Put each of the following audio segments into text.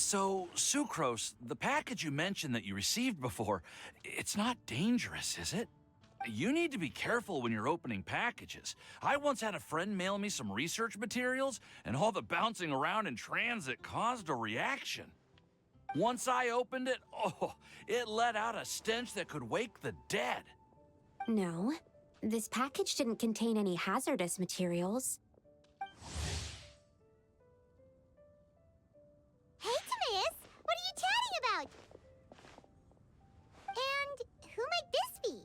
So, Sucrose, the package you mentioned that you received before, it's not dangerous, is it? You need to be careful when you're opening packages. I once had a friend mail me some research materials, and all the bouncing around in transit caused a reaction. Once I opened it, it let out a stench that could wake the dead. No, this package didn't contain any hazardous materials. Hey, Timaeus! What are you chatting about? And who might this be?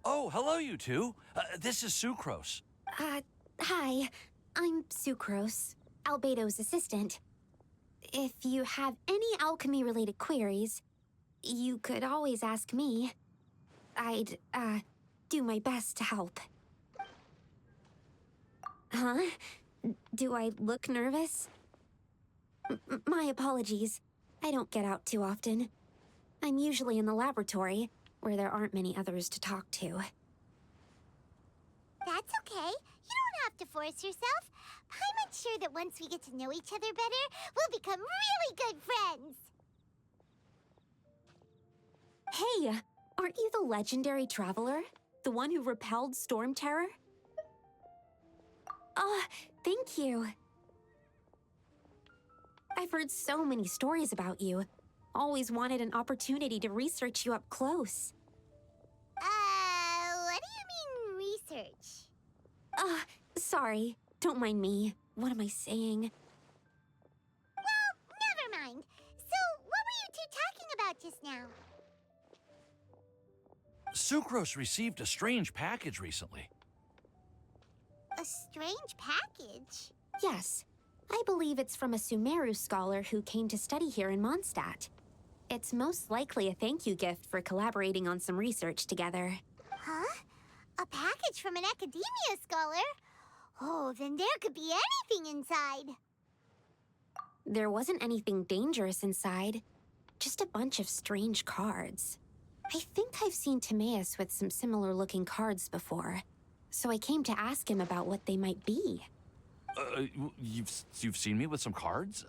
Oh, hello, you two. This is Sucrose. Hi. I'm Sucrose, Albedo's assistant. If you have any alchemy-related queries, you could always ask me. I'd, do my best to help. Huh? Do I look nervous? My apologies. I don't get out too often. I'm usually in the laboratory, where there aren't many others to talk to. That's okay. You don't have to force yourself. I'm sure that once we get to know each other better, we'll become really good friends. Hey, aren't you the legendary traveler? The one who repelled Storm Terror? Thank you. I've heard so many stories about you. Always wanted an opportunity to research you up close. What do you mean, research? Sorry. Don't mind me. What am I saying? Well, never mind. So, what were you two talking about just now? Sucrose received a strange package recently. A strange package? Yes. I believe it's from a Sumeru scholar who came to study here in Mondstadt. It's most likely a thank you gift for collaborating on some research together. Huh? A package from an academia scholar? Oh, then there could be anything inside. There wasn't anything dangerous inside. Just a bunch of strange cards. I think I've seen Timaeus with some similar-looking cards before, so I came to ask him about what they might be. You've seen me with some cards?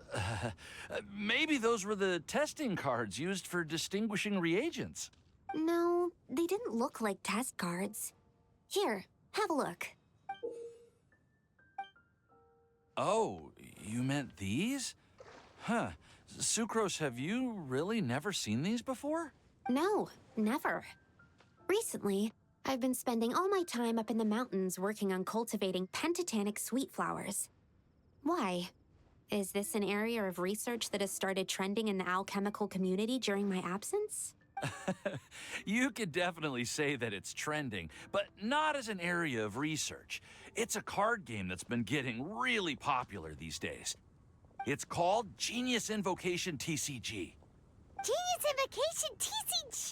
Maybe those were the testing cards used for distinguishing reagents. No, they didn't look like test cards. Here, have a look. Oh, you meant these? Huh. Sucrose, have you really never seen these before? No, never. Recently, I've been spending all my time up in the mountains working on cultivating pentatonic sweet flowers. Why? Is this an area of research that has started trending in the alchemical community during my absence? You could definitely say that it's trending, but not as an area of research. It's a card game that's been getting really popular these days. It's called Genius Invocation TCG. Genius Invocation TCG!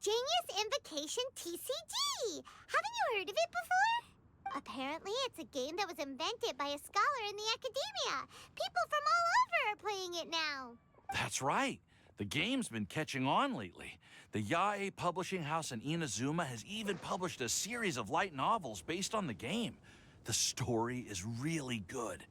Genius Invocation TCG! Haven't you heard of it before? Apparently, it's a game that was invented by a scholar in the academia. People from all over are playing it now. That's right. The game's been catching on lately. The Yae publishing house in Inazuma has even published a series of light novels based on the game. The story is really good.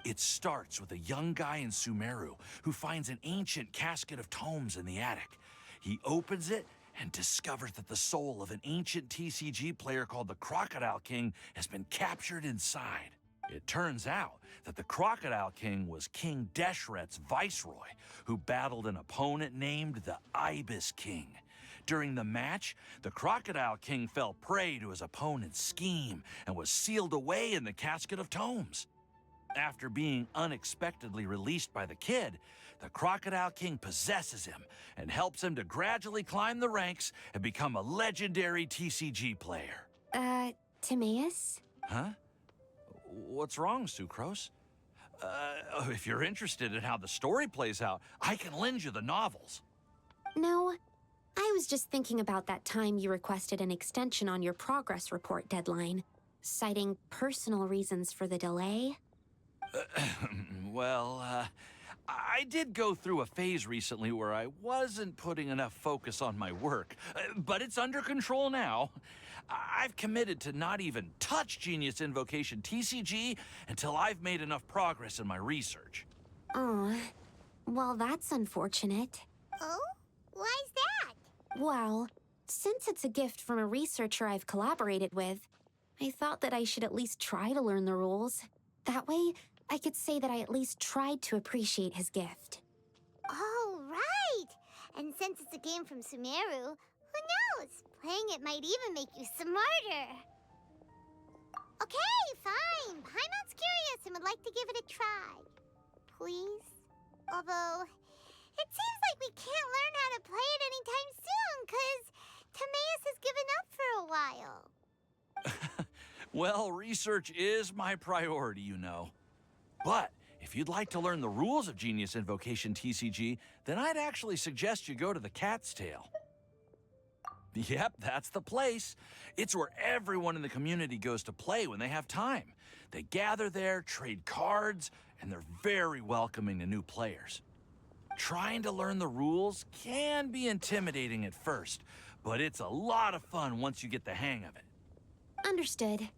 It starts with a young guy in Sumeru who finds an ancient casket of tomes in the attic. He opens it and discovers that the soul of an ancient TCG player called the Crocodile King has been captured inside. It turns out that the Crocodile King was King Deshret's viceroy, who battled an opponent named the Ibis King. During the match, the Crocodile King fell prey to his opponent's scheme and was sealed away in the casket of tomes. After being unexpectedly released by the kid, the Crocodile King possesses him and helps him to gradually climb the ranks and become a legendary TCG player. Timaeus? Huh? What's wrong, Sucrose? If you're interested in how the story plays out, I can lend you the novels. No, I was just thinking about that time you requested an extension on your progress report deadline, citing personal reasons for the delay. I did go through a phase recently where I wasn't putting enough focus on my work, but it's under control now. I've committed to not even touch Genius Invocation TCG until I've made enough progress in my research. Oh, well, that's unfortunate. Oh? Why's that? Well, since it's a gift from a researcher I've collaborated with, I thought that I should at least try to learn the rules. That way, I could say that I at least tried to appreciate his gift. Oh, right! And since it's a game from Sumeru, who knows? Playing it might even make you smarter. Okay, fine. Paimon's curious and would like to give it a try. Please? Although, it seems like we can't learn how to play it anytime soon, 'cause Timaeus has given up for a while. Well, research is my priority, you know. But if you'd like to learn the rules of Genius Invocation TCG, then I'd actually suggest you go to the Cat's Tail. Yep, that's the place. It's where everyone in the community goes to play when they have time. They gather there, trade cards, and they're very welcoming to new players. Trying to learn the rules can be intimidating at first, but it's a lot of fun once you get the hang of it. Understood.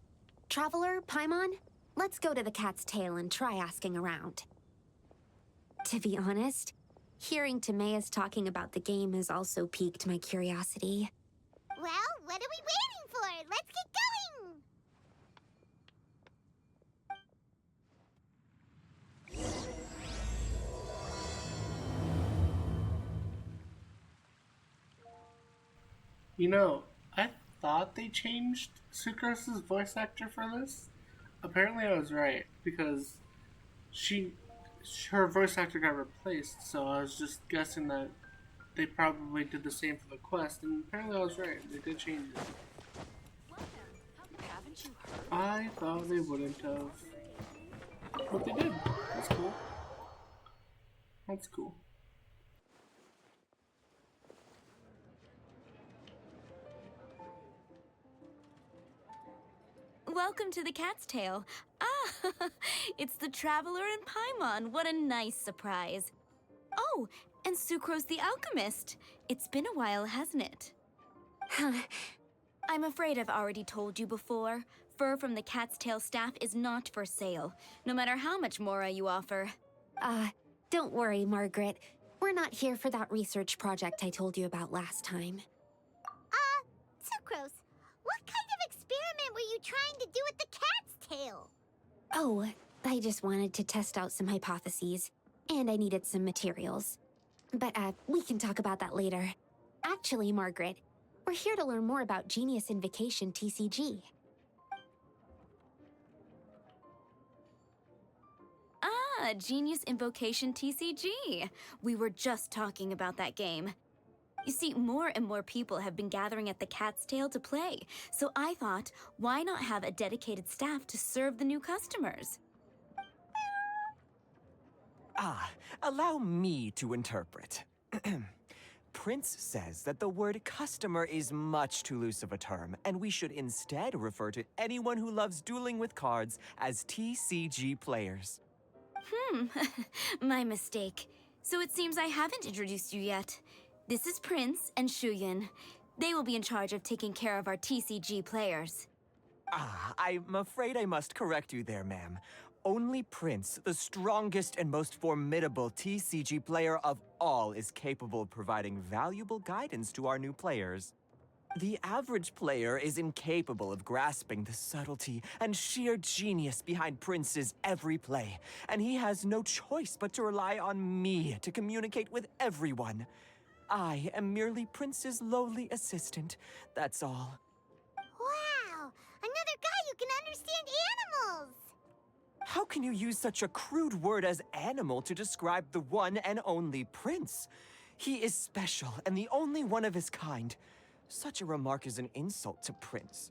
Traveler, Paimon, let's go to the Cat's Tail and try asking around. To be honest, hearing Timaeus talking about the game has also piqued my curiosity. Well, what are we waiting for? Let's get going! You know, I thought they changed Sucrose's voice actor for this. Apparently I was right, because her voice actor got replaced, so I was just guessing that they probably did the same for the quest, and apparently I was right. They did change it. Haven't you heard? I thought they wouldn't have. But they did. That's cool. That's cool. Welcome to the Cat's Tail. Ah, it's the Traveler and Paimon. What a nice surprise. Oh, and Sucrose the Alchemist. It's been a while, hasn't it? I'm afraid I've already told you before. Fur from the Cat's Tail staff is not for sale, no matter how much Mora you offer. Don't worry, Margaret. We're not here for that research project I told you about last time. Sucrose, what kind of experiment were you trying to do with the cat's tail? Oh, I just wanted to test out some hypotheses, and I needed some materials. But, we can talk about that later. Actually, Margaret, we're here to learn more about Genius Invocation TCG. Genius Invocation TCG. We were just talking about that game. You see, more and more people have been gathering at the Cat's Tail to play, so I thought, why not have a dedicated staff to serve the new customers? Allow me to interpret. Prince says that the word customer is much too loose of a term, and we should instead refer to anyone who loves dueling with cards as TCG players. My mistake. So it seems I haven't introduced you yet. This is Prince and Shuyan. They will be in charge of taking care of our TCG players. I'm afraid I must correct you there, ma'am. Only Prince, the strongest and most formidable TCG player of all, is capable of providing valuable guidance to our new players. The average player is incapable of grasping the subtlety and sheer genius behind Prince's every play, and he has no choice but to rely on me to communicate with everyone. I am merely Prince's lowly assistant, that's all. Wow, another guy who can understand animals! How can you use such a crude word as animal to describe the one and only Prince? He is special and the only one of his kind. Such a remark is an insult to Prince.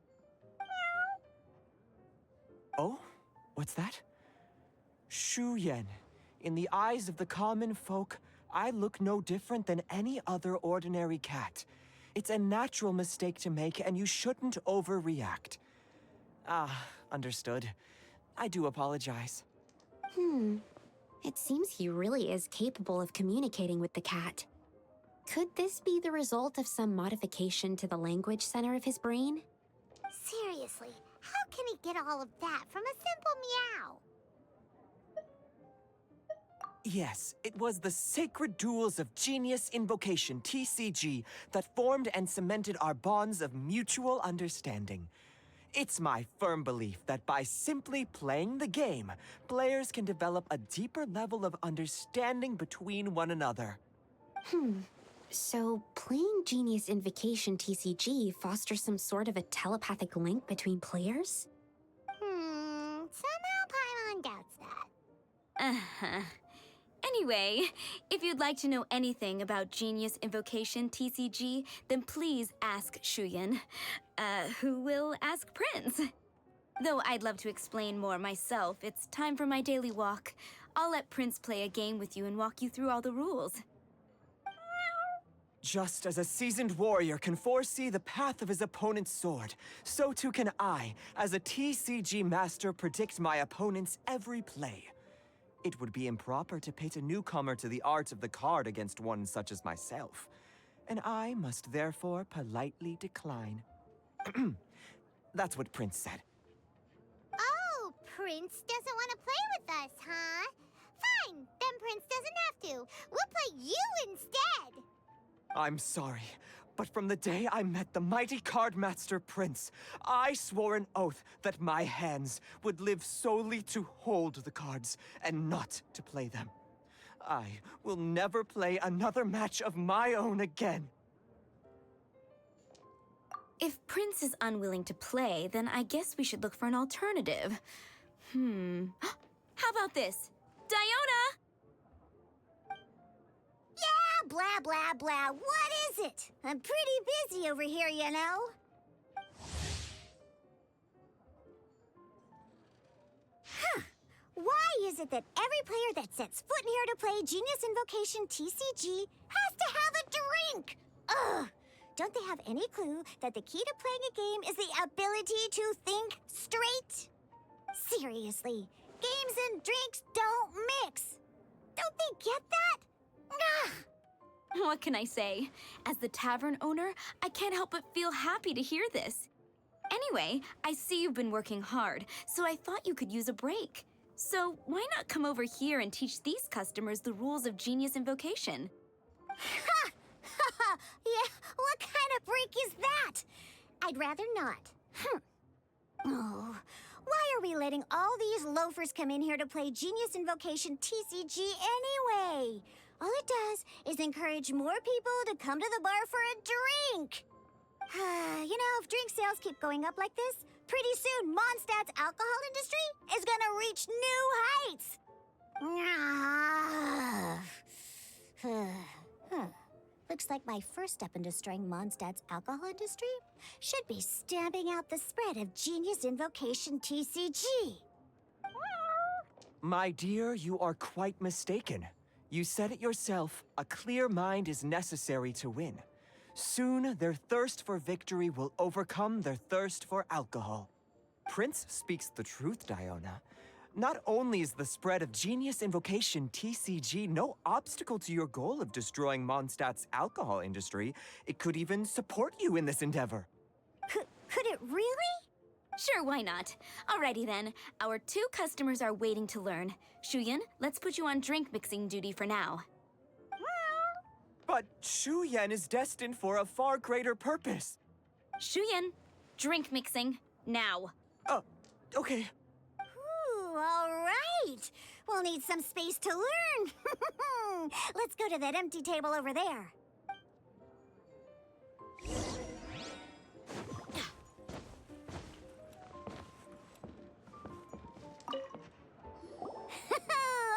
Oh? What's that? Shuyan. In the eyes of the common folk, I look no different than any other ordinary cat. It's a natural mistake to make, and you shouldn't overreact. Understood. I do apologize. It seems he really is capable of communicating with the cat. Could this be the result of some modification to the language center of his brain? Seriously, how can he get all of that from a simple meow? Yes, it was the sacred duels of Genius Invocation TCG that formed and cemented our bonds of mutual understanding. It's my firm belief that by simply playing the game, players can develop a deeper level of understanding between one another. So, playing Genius Invocation TCG fosters some sort of a telepathic link between players? Somehow Paimon doubts that. Uh-huh. Anyway, if you'd like to know anything about Genius Invocation TCG, then please ask Shuyan, who will ask Prince. Though I'd love to explain more myself, it's time for my daily walk. I'll let Prince play a game with you and walk you through all the rules. Just as a seasoned warrior can foresee the path of his opponent's sword, so too can I, as a TCG master, predict my opponent's every play. It would be improper to pit a newcomer to the art of the card against one such as myself, and I must therefore politely decline. That's what Prince said. Oh, Prince doesn't want to play with us, huh? Fine, then Prince doesn't have to. We'll play you instead. I'm sorry, but from the day I met the mighty cardmaster Prince, I swore an oath that my hands would live solely to hold the cards and not to play them. I will never play another match of my own again. If Prince is unwilling to play, then I guess we should look for an alternative. How about this? Diona! Yeah, blah, blah, blah. What is it? I'm pretty busy over here, you know. Why is it that every player that sets foot in here to play Genius Invocation TCG has to have a drink? Ugh! Don't they have any clue that the key to playing a game is the ability to think straight? Seriously, games and drinks don't mix. Don't they get that? Ugh! What can I say? As the tavern owner, I can't help but feel happy to hear this. Anyway, I see you've been working hard, so I thought you could use a break. So why not come over here and teach these customers the rules of Genius Invocation? Ha! Yeah, what kind of break is that? I'd rather not. Oh, why are we letting all these loafers come in here to play Genius Invocation TCG anyway? All it does is encourage more people to come to the bar for a drink. You know, if drink sales keep going up like this, pretty soon Mondstadt's alcohol industry is gonna reach new heights. Looks like my first step in destroying Mondstadt's alcohol industry should be stamping out the spread of Genius Invocation TCG. My dear, you are quite mistaken. You said it yourself, a clear mind is necessary to win. Soon, their thirst for victory will overcome their thirst for alcohol. Prince speaks the truth, Diona. Not only is the spread of Genius Invocation TCG no obstacle to your goal of destroying Mondstadt's alcohol industry, it could even support you in this endeavor. Could it really? Sure, why not? Alrighty then, our 2 customers are waiting to learn. Shuyan, let's put you on drink mixing duty for now. But Shuyan is destined for a far greater purpose. Shuyan, drink mixing, now. Okay. Ooh, all right. We'll need some space to learn. Let's go to that empty table over there.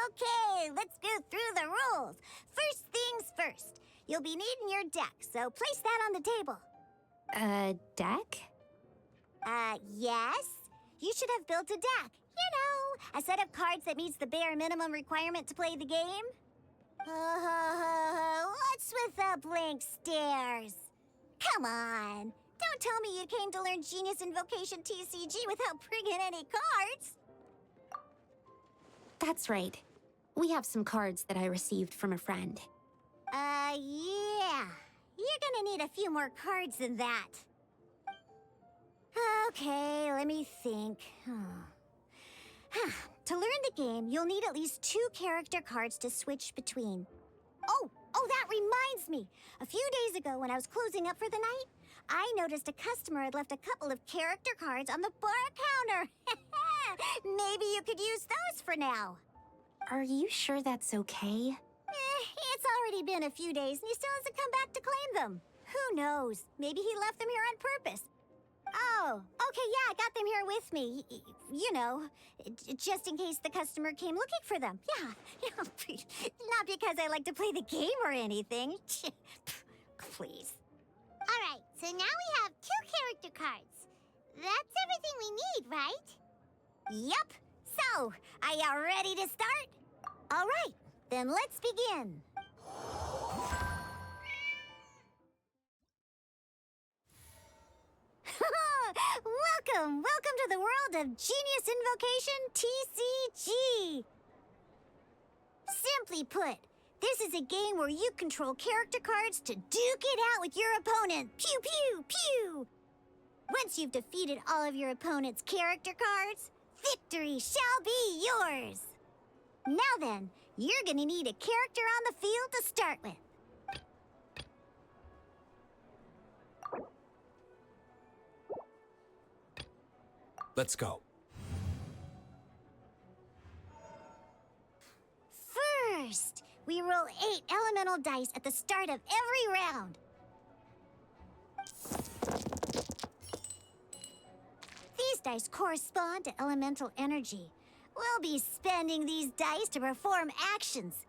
Okay, let's go through the rules. First things first. You'll be needing your deck, so place that on the table. Deck? Yes? You should have built a deck. You know, a set of cards that meets the bare minimum requirement to play the game. What's with the blank stares? Come on. Don't tell me you came to learn Genius Invocation TCG without bringing any cards. That's right. We have some cards that I received from a friend. Yeah. You're gonna need a few more cards than that. Okay, let me think. To learn the game, you'll need at least 2 character cards to switch between. Oh, that reminds me. A few days ago, when I was closing up for the night, I noticed a customer had left a couple of character cards on the bar counter. Maybe you could use those for now. Are you sure that's okay? It's already been a few days and he still hasn't come back to claim them. Who knows? Maybe he left them here on purpose. Oh, okay, yeah, I got them here with me. You know, just in case the customer came looking for them. Yeah, not because I like to play the game or anything. Please. All right, so now we have 2 character cards. That's everything we need, right? Yep. So, are you ready to start? All right, then let's begin. Welcome to the world of Genius Invocation TCG. Simply put, this is a game where you control character cards to duke it out with your opponent. Pew, pew, pew. Once you've defeated all of your opponent's character cards, victory shall be yours. Now then, you're gonna need a character on the field to start with. Let's go. First, we roll 8 elemental dice at the start of every round. These dice correspond to elemental energy. We'll be spending these dice to perform actions.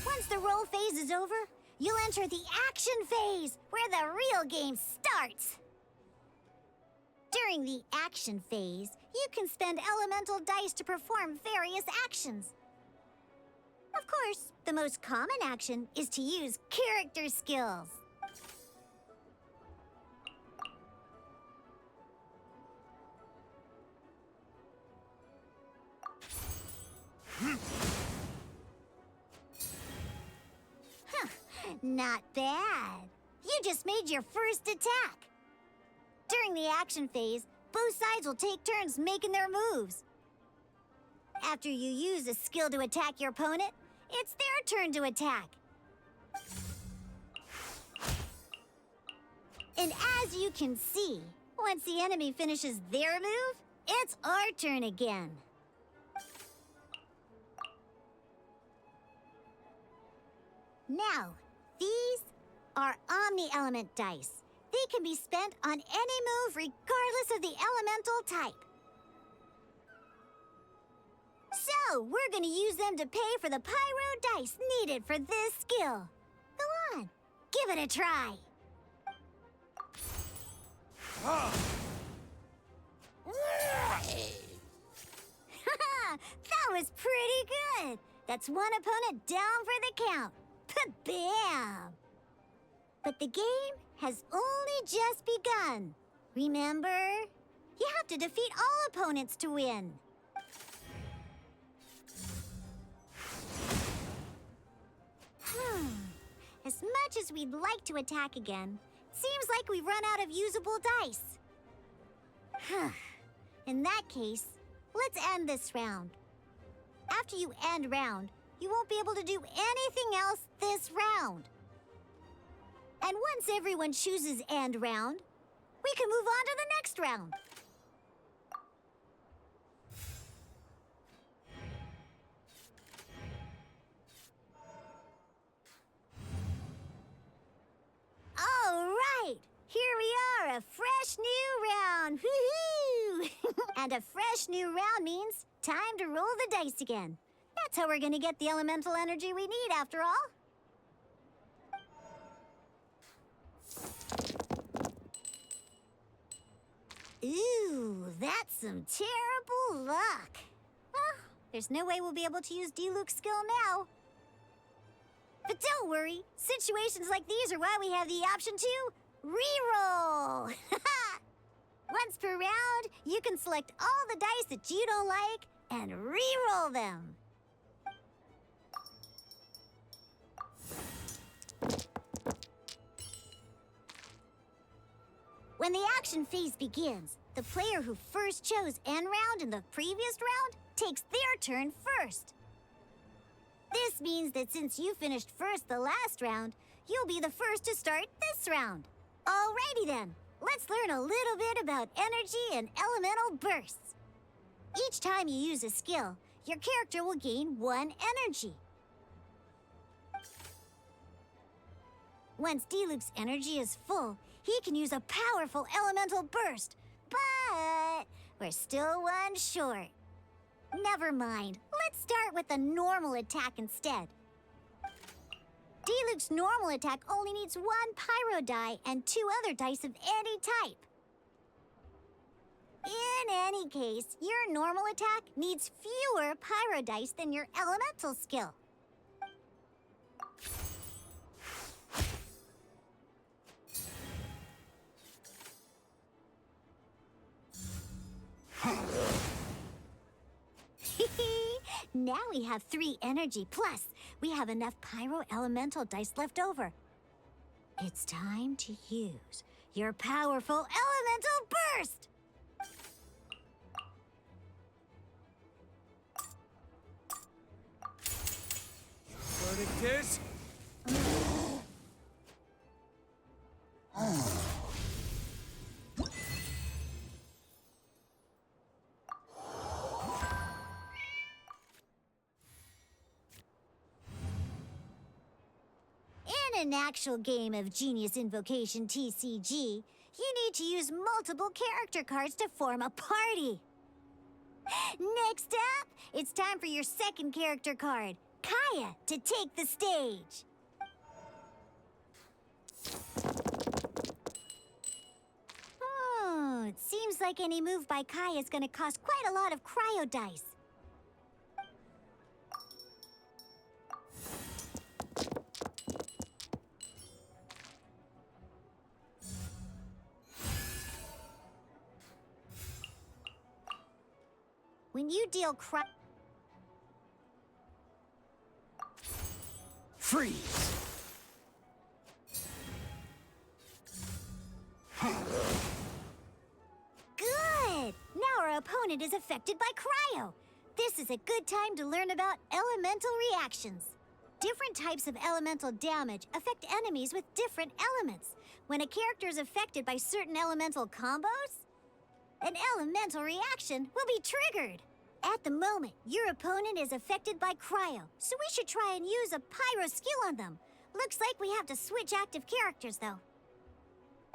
Once the roll phase is over, you'll enter the action phase, where the real game starts. During the action phase, you can spend elemental dice to perform various actions. Of course, the most common action is to use character skills. Not bad. You just made your first attack. During the action phase, both sides will take turns making their moves. After you use a skill to attack your opponent, it's their turn to attack. And as you can see, once the enemy finishes their move, it's our turn again. Now, these are Omni-Element dice. They can be spent on any move regardless of the elemental type. So, we're gonna use them to pay for the pyro dice needed for this skill. Go on, give it a try. That was pretty good. That's one opponent down for the count. Bam! But the game has only just begun. Remember? You have to defeat all opponents to win. As much as we'd like to attack again, seems like we've run out of usable dice. In that case, let's end this round. After you end round, you won't be able to do anything else this round. And once everyone chooses end round, we can move on to the next round. All right, here we are, a fresh new round. Woohoo! And a fresh new round means time to roll the dice again. That's how we're gonna get the elemental energy we need, after all. Ooh, that's some terrible luck. Well, there's no way we'll be able to use Diluc's skill now. But don't worry, situations like these are why we have the option to re-roll. Once per round, you can select all the dice that you don't like and re-roll them. When the action phase begins, the player who first chose end round in the previous round takes their turn first. This means that since you finished first the last round, you'll be the first to start this round. Alrighty then, let's learn a little bit about energy and elemental bursts. Each time you use a skill, your character will gain 1 energy. Once Diluc's energy is full, he can use a powerful elemental burst, but we're still 1 short. Never mind, let's start with a normal attack instead. Diluc's normal attack only needs 1 pyro die and 2 other dice of any type. In any case, your normal attack needs fewer pyro dice than your elemental skill. Now we have 3 energy, plus we have enough pyro elemental dice left over. It's time to use your powerful elemental burst! Verdict is... In an actual game of Genius Invocation TCG, you need to use multiple character cards to form a party. Next up, it's time for your second character card, Kaya, to take the stage. It seems like any move by Kaya is going to cost quite a lot of cryo dice. When you deal Freeze! Good! Now our opponent is affected by cryo. This is a good time to learn about elemental reactions. Different types of elemental damage affect enemies with different elements. When a character is affected by certain elemental combos, an elemental reaction will be triggered. At the moment, your opponent is affected by cryo, so we should try and use a pyro skill on them. Looks like we have to switch active characters, though.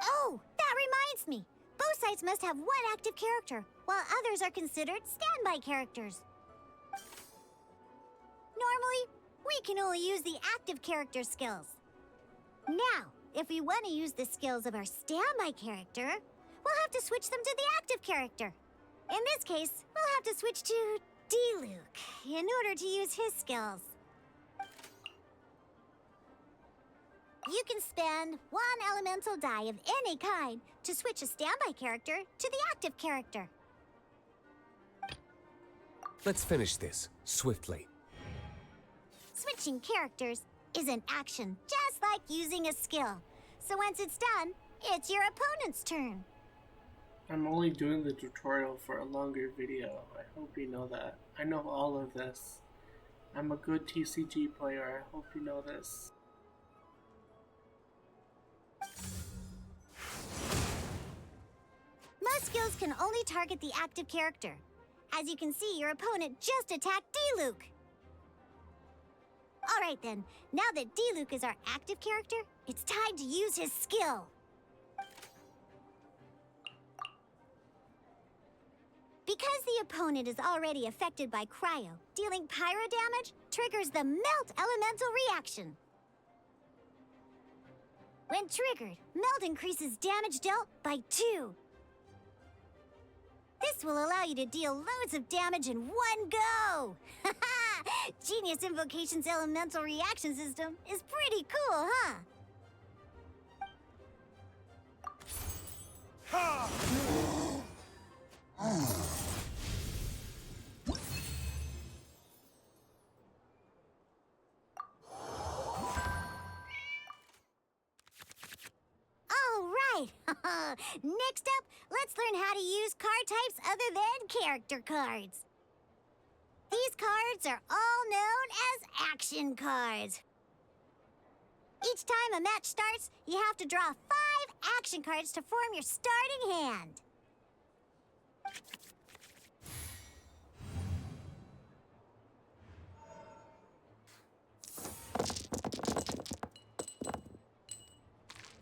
Oh, that reminds me. Both sides must have 1 active character, while others are considered standby characters. Normally, we can only use the active character skills. Now, if we want to use the skills of our standby character, we'll have to switch them to the active character. In this case, we'll have to switch to Diluc in order to use his skills. You can spend 1 elemental die of any kind to switch a standby character to the active character. Let's finish this, swiftly. Switching characters is an action, just like using a skill. So once it's done, it's your opponent's turn. I'm only doing the tutorial for a longer video. I hope you know that. I know all of this. I'm a good TCG player. I hope you know this. Most skills can only target the active character. As you can see, your opponent just attacked Diluc. Alright then, now that Diluc is our active character, it's time to use his skill. Because the opponent is already affected by cryo, dealing pyro damage triggers the Melt Elemental reaction. When triggered, Melt increases damage dealt by 2. This will allow you to deal loads of damage in one go! Genius Invocation's elemental reaction system is pretty cool, huh? All right. Next up, let's learn how to use card types other than character cards. These cards are all known as action cards. Each time a match starts, you have to draw 5 action cards to form your starting hand.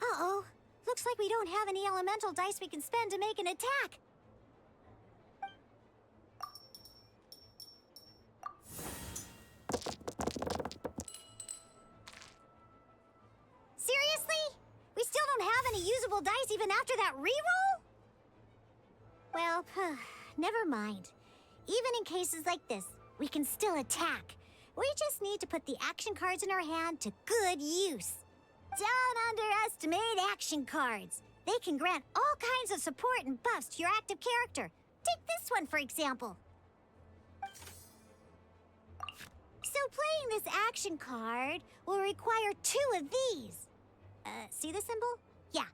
Uh-oh. Looks like we don't have any elemental dice we can spend to make an attack. Seriously? We still don't have any usable dice even after that reroll? Well, never mind. Even in cases like this, we can still attack. We just need to put the action cards in our hand to good use. Don't underestimate action cards. They can grant all kinds of support and buffs to your active character. Take this one, for example. So playing this action card will require 2 of these. See the symbol? Yeah,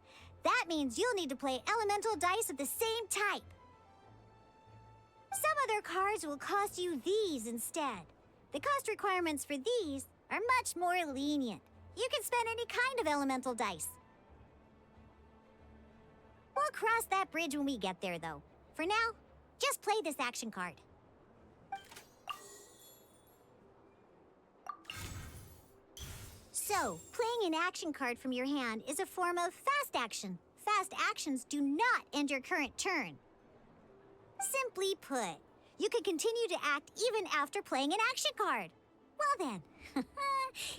that means you'll need to play elemental dice of the same type. Some other cards will cost you these instead. The cost requirements for these are much more lenient. You can spend any kind of elemental dice. We'll cross that bridge when we get there, though. For now, just play this action card. So, playing an action card from your hand is a form of fast action. Fast actions do not end your current turn. Simply put, you can continue to act even after playing an action card. Well then,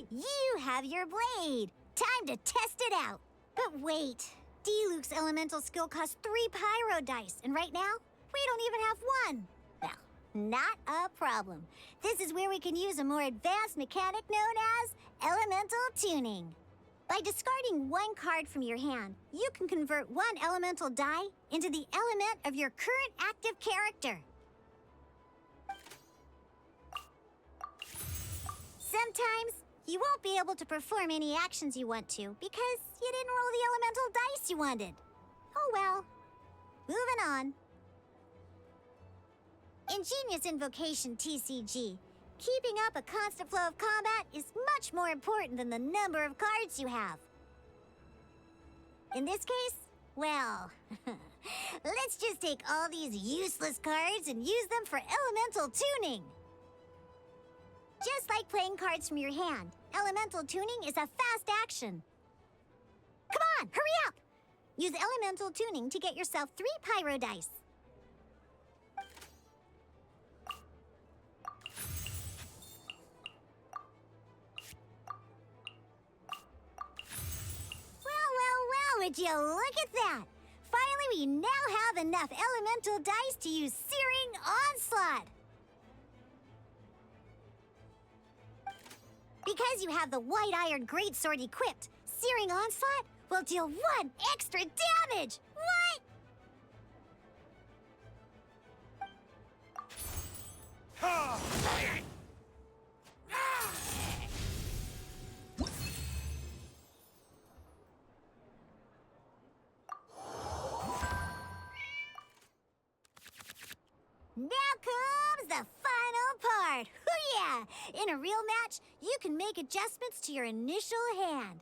you have your blade. Time to test it out. But wait, Diluc's elemental skill costs 3 pyro dice, and right now, we don't even have 1. Well, not a problem. This is where we can use a more advanced mechanic known as elemental tuning. By discarding 1 card from your hand, you can convert 1 elemental die into the element of your current active character. Sometimes, you won't be able to perform any actions you want to because you didn't roll the elemental dice you wanted. Oh well. Moving on. In Genius Invocation TCG, keeping up a constant flow of combat is much more important than the number of cards you have. In this case, well, let's just take all these useless cards and use them for elemental tuning. Just like playing cards from your hand, elemental tuning is a fast action. Come on, hurry up! Use elemental tuning to get yourself 3 pyro dice. Well, would you look at that? Finally, we now have enough elemental dice to use Searing Onslaught. Because you have the White-Iron Greatsword equipped, Searing Onslaught will deal 1 extra damage! What? Now comes the final part! Hoo-yeah! In a real match, you can make adjustments to your initial hand.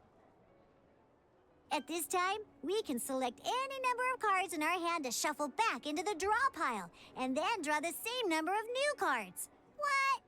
At this time, we can select any number of cards in our hand to shuffle back into the draw pile, and then draw the same number of new cards. What?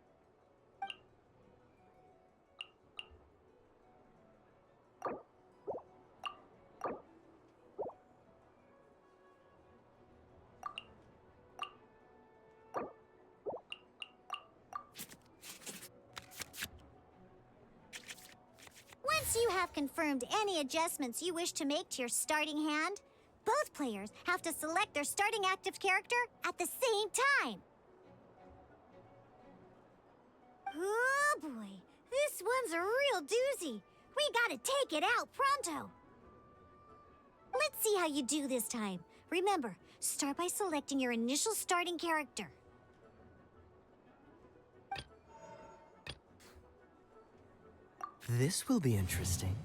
Once you have confirmed any adjustments you wish to make to your starting hand, both players have to select their starting active character at the same time. Oh boy, this one's a real doozy. We gotta take it out pronto. Let's see how you do this time. Remember, start by selecting your initial starting character. This will be interesting.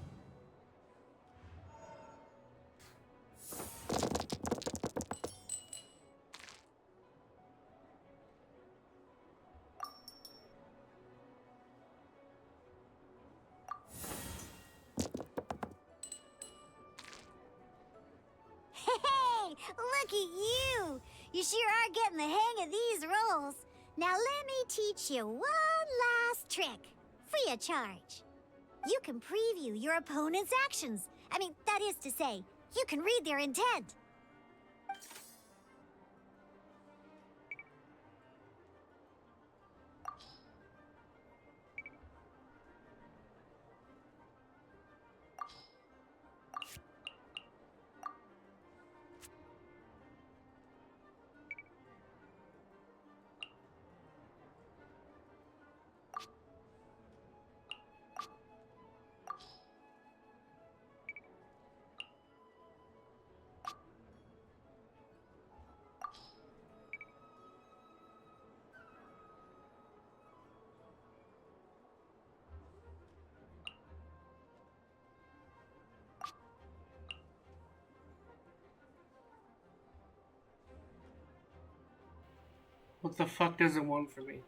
Hey, look at you! You sure are getting the hang of these rolls. Now let me teach you one last trick, free of charge. You can preview your opponent's actions. I mean, that is to say, you can read their intent. What the fuck does it want from me?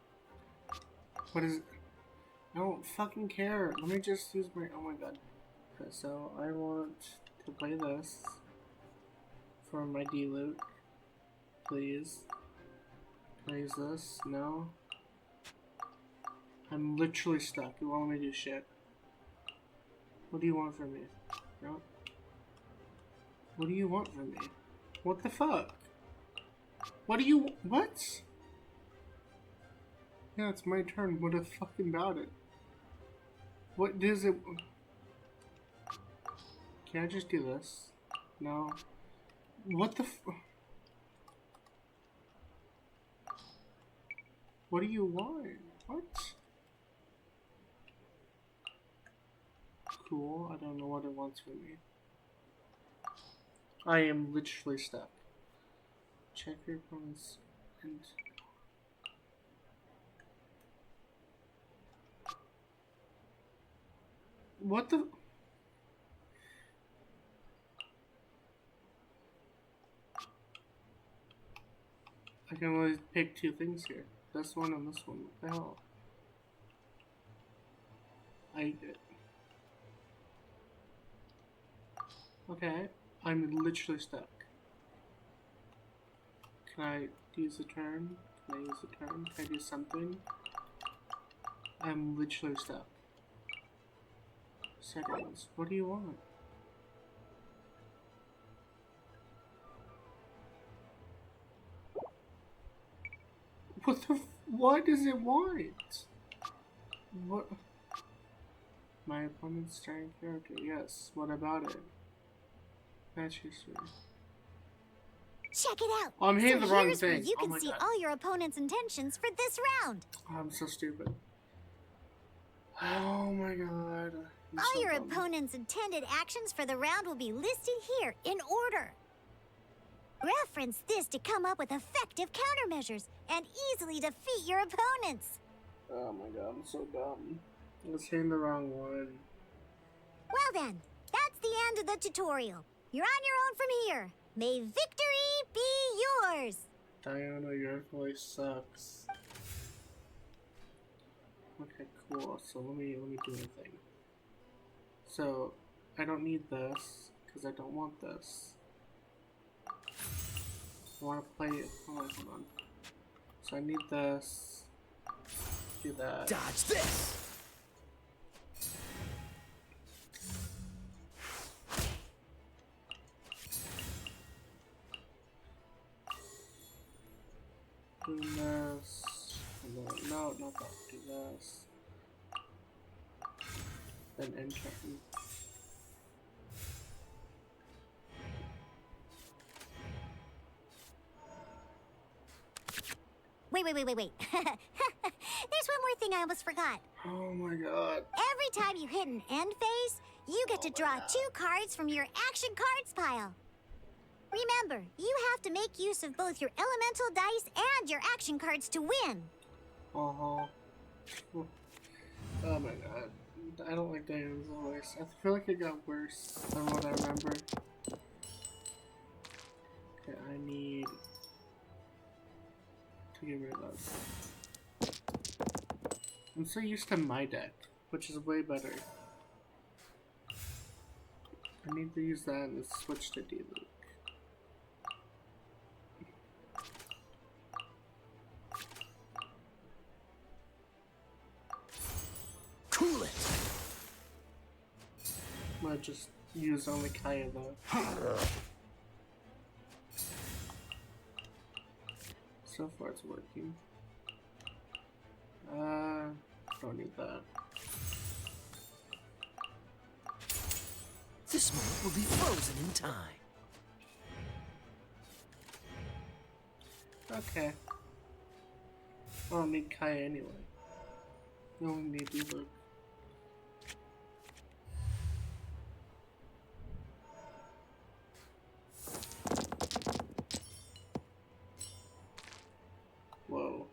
What is it? I don't fucking care. Let me just use my... Oh my god. Okay, so I want to play this for my D-loot. Please. Can I use this? No. I'm literally stuck. You won't let me do shit. What do you want from me? No. What do you want from me? What the fuck? What do you... What? Yeah, it's my turn. What the fucking about it? What does it... Can I just do this? No. What the What do you want? What? Cool. I don't know what it wants from me. I am literally stuck. Check your opponent's and... What the... I can only pick two things here. This one and this one. What the hell? Okay. I'm literally stuck. Can I use a turn? Can I use a turn? Can I do something? I'm literally stuck. Settings. What do you want? What the what does it want? What? My opponent's starting character. Yes. What about it? Match history. Check it out. Oh, I'm hitting the wrong here's where thing. you Oh can my see God. all your opponent's intentions for this round. Oh, I'm so stupid. Oh my god. I'm All so your dumb. opponent's intended actions for the round will be listed here in order. Reference this to come up with effective countermeasures and easily defeat your opponents. Oh my god, I'm so dumb. I was hitting the wrong one. Well then, that's the end of the tutorial. You're on your own from here. May victory be yours. Diana, your voice sucks. Okay, cool. So let me do a thing. So I don't need this because I don't want this. I want to play it. Hold on. So I need this. Do that. Dodge this! Do this. And then, no, not that. Do this. Then enter. Wait. There's one more thing thing I almost forgot. Oh my god. Every time you hit an end phase, you get to draw 2 cards from your action cards pile. Remember, you have to make use of both your elemental dice and your action cards to win. Oh my god. I don't like Diana's voice. I feel like it got worse than what I remember. Okay, I need to get rid of that. I'm so used to my deck, which is way better. I need to use that and switch to D-Luke. Cool it! I'm gonna just use only Kaya though. So far it's working. Don't need that. This moment will be frozen in time. Okay. I don't need Kaya anyway. No one need D-Luke. Whoa.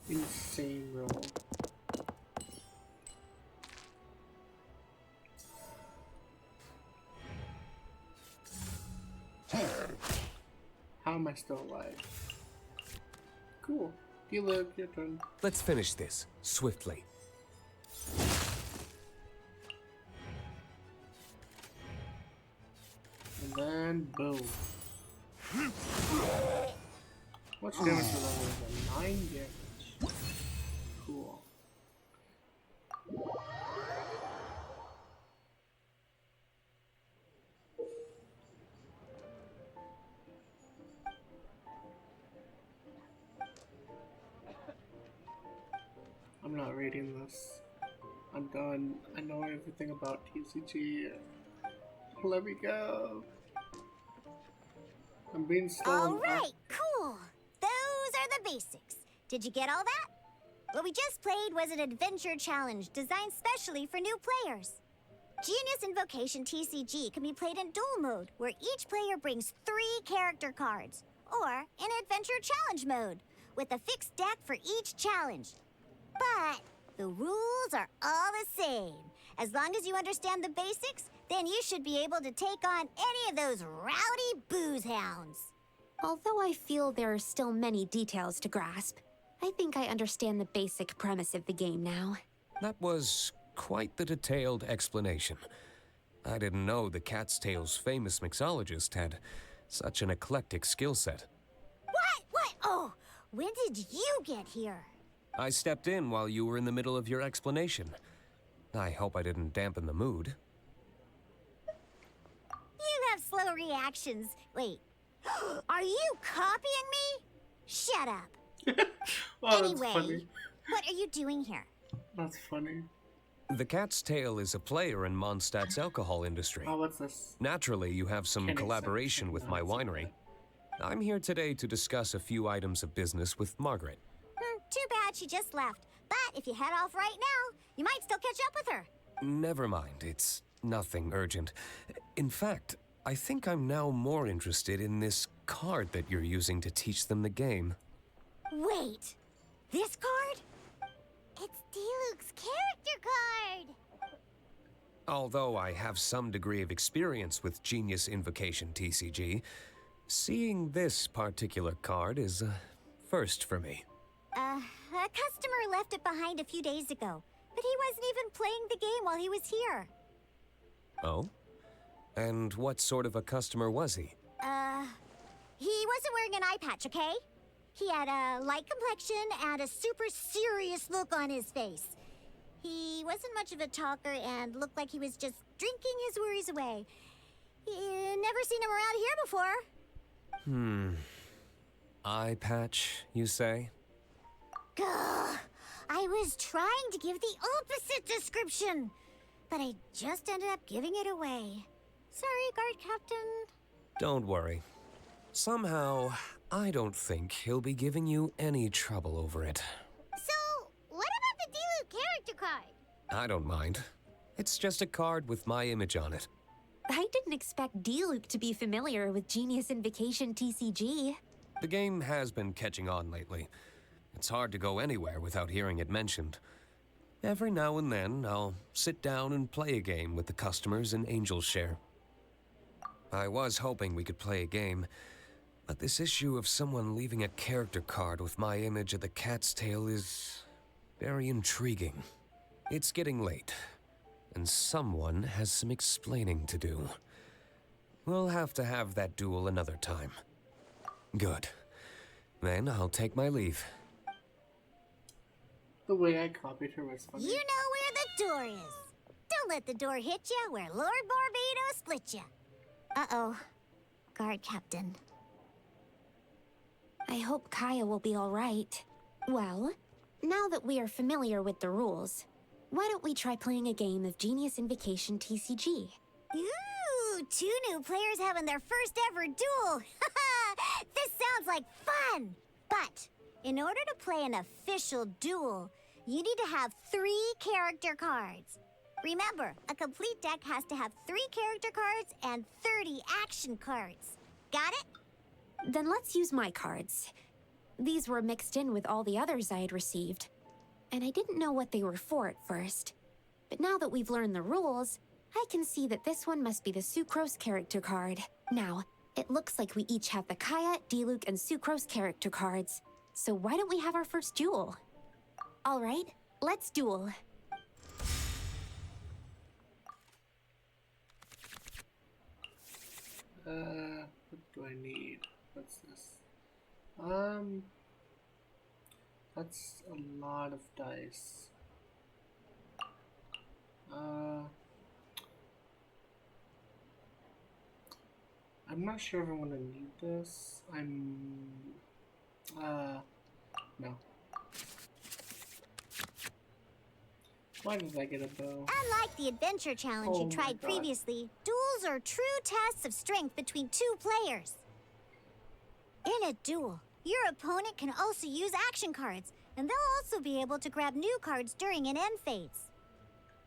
Insane roll. How am I still alive? Cool. D-Luke, your turn. Let's finish this swiftly. And then boom. What's damage for that? 9 damage. Cool. I'm not reading this. I'm done. I know everything about TCG. Let me go. I'm being slow. Alright, cool. Those are the basics. Did you get all that? What we just played was an adventure challenge designed specially for new players. Genius Invocation TCG can be played in duel mode, where each player brings 3 character cards, or in adventure challenge mode, with a fixed deck for each challenge. But the rules are all the same. As long as you understand the basics, then you should be able to take on any of those rowdy booze hounds. Although I feel there are still many details to grasp, I think I understand the basic premise of the game now. That was quite the detailed explanation. I didn't know the Cat's Tail's famous mixologist had such an eclectic skill set. What? Oh, when did you get here? I stepped in while you were in the middle of your explanation. I hope I didn't dampen the mood. You have slow reactions. Wait, are you copying me? Shut up. Oh, Anyway, that's funny. what are you doing here? That's funny. The Cat's Tail is a player in Mondstadt's alcohol industry. Oh, what's this? Naturally, you have some Can't collaboration accept with it. my No, it's winery. I'm here today to discuss a few items of business with Margaret. Too bad she just left. But if you head off right now, you might still catch up with her. Never mind, it's nothing urgent. In fact, I think I'm now more interested in this card that you're using to teach them the game. Wait, this card? It's D-Luke's character card. Although I have some degree of experience with Genius Invocation TCG, seeing this particular card is a first for me. A customer left it behind a few days ago, but he wasn't even playing the game while he was here. Oh? And what sort of a customer was he? He wasn't wearing an eye patch, okay? He had a light complexion and a super serious look on his face. He wasn't much of a talker and looked like he was just drinking his worries away. Never seen him around here before. Eye patch, you say? Gah! I was trying to give the opposite description, but I just ended up giving it away. Sorry, guard captain. Don't worry. Somehow, I don't think he'll be giving you any trouble over it. So, what card. I don't mind. It's just a card with my image on it. I didn't expect D-Luke to be familiar with Genius Invocation TCG. The game has been catching on lately. It's hard to go anywhere without hearing it mentioned. Every now and then, I'll sit down and play a game with the customers in Angel's Share. I was hoping we could play a game, but this issue of someone leaving a character card with my image of the cat's tail is very intriguing. It's getting late, and someone has some explaining to do. We'll have to have that duel another time. Good. Then I'll take my leave. The way I copied her was funny. You know where the door is. Don't let the door hit you where Lord Barbados split you. Uh-oh. Guard Captain. I hope Kaya will be all right. Well, now that we are familiar with the rules, why don't we try playing a game of Genius Invocation TCG? Ooh, 2 new players having their first ever duel. This sounds like fun. But in order to play an official duel, you need to have 3 character cards. Remember, a complete deck has to have 3 character cards and 30 action cards. Got it? Then let's use my cards. These were mixed in with all the others I had received, and I didn't know what they were for at first. But now that we've learned the rules, I can see that this one must be the Sucrose character card. Now, it looks like we each have the Kaya, D-Luke, and Sucrose character cards. So why don't we have our first duel? All right, let's duel. What do I need? What's this? That's a lot of dice. I'm not sure if I'm gonna need this. No. Why did I get a bow? Unlike the adventure challenge Oh you my tried God. previously, duels are true tests of strength between 2 players. In a duel, your opponent can also use action cards, and they'll also be able to grab new cards during an end phase.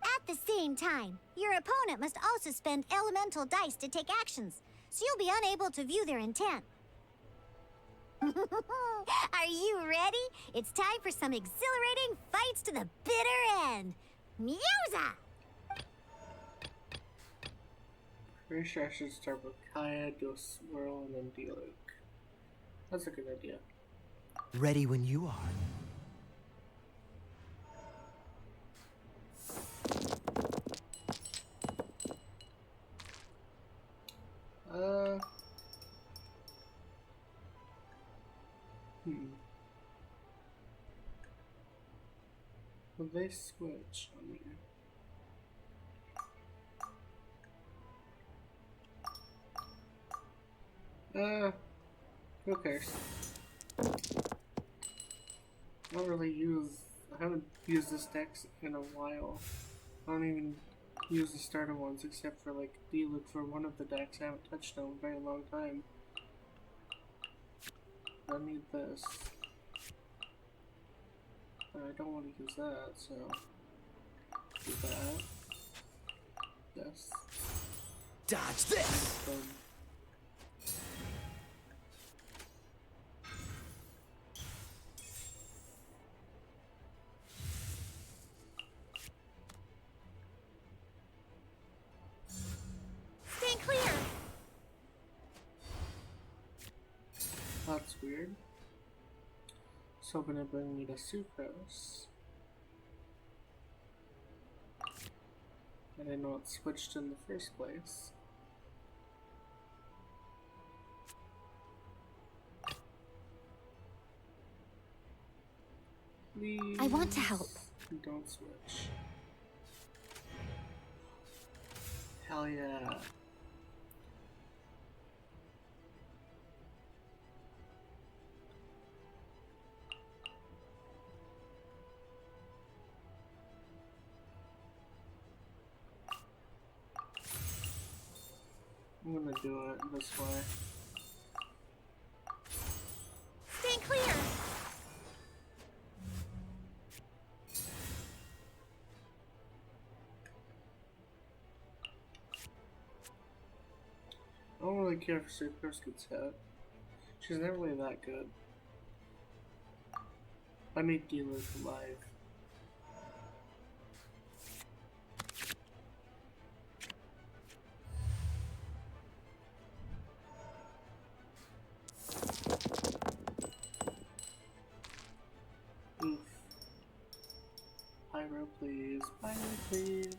At the same time, your opponent must also spend elemental dice to take actions, so you'll be unable to view their intent. Are you ready? It's time for some exhilarating fights to the bitter end. Musa! Pretty sure I should start with Kaya, do a swirl, and then D-Luke. That's a good idea. Ready when you are. Will they switch on me? Who cares? I haven't used this deck in a while. I don't even use the starter ones except for like D-Luke for one of the decks I haven't touched in a very long time. I need this. But I don't want to use that, so do that. This. Dodge this! Boom. Stay clear! That's weird. It's hoping to bring me to Sucrose. I didn't know it switched in the first place. Please I want to help. don't switch. Hell yeah. I'm gonna do it this way. Stay clear! really care if Sucrose gets hit. She's never really that good. I made dealers alive. Oof. Pyro, please. Pyro, please.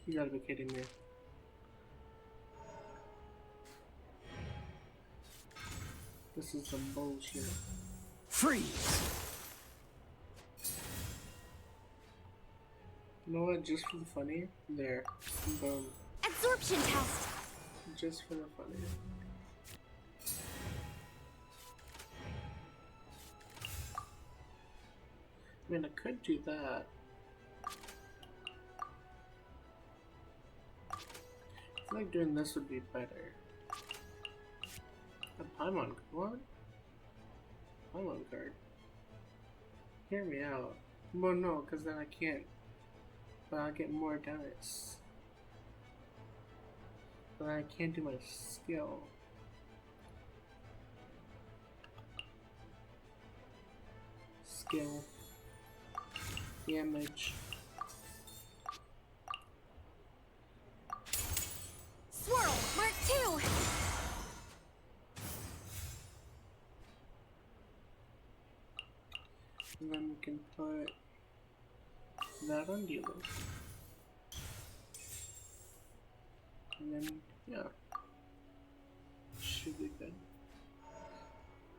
You gotta be kidding me. This is some bullshit. Freeze! You know what? Just for the funny, there. Boom. Absorption test! Just for the funny. I mean, I could do that. I feel like doing this would be better. A Paimon, what? Paimon card. Hear me out. Well, no, because then I can't. But I get more dice. But I can't do my skill. Skill. Damage. Swirl! Mark 2! And then we can put that on dealer. And then, yeah. Should be good.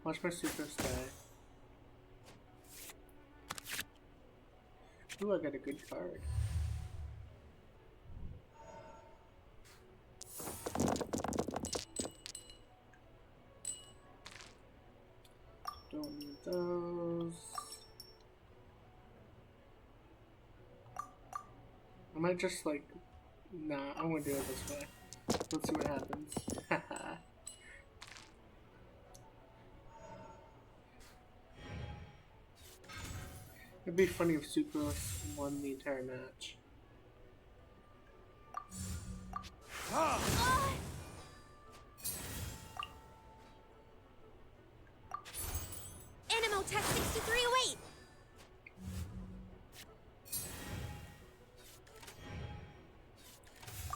Watch my Sucrose die. Ooh, I got a good card. Don't need those. I might just like, nah, I'm gonna do it this way. Let's see what happens. It'd be funny if Sucrose won the entire match. Animo Tech 6308!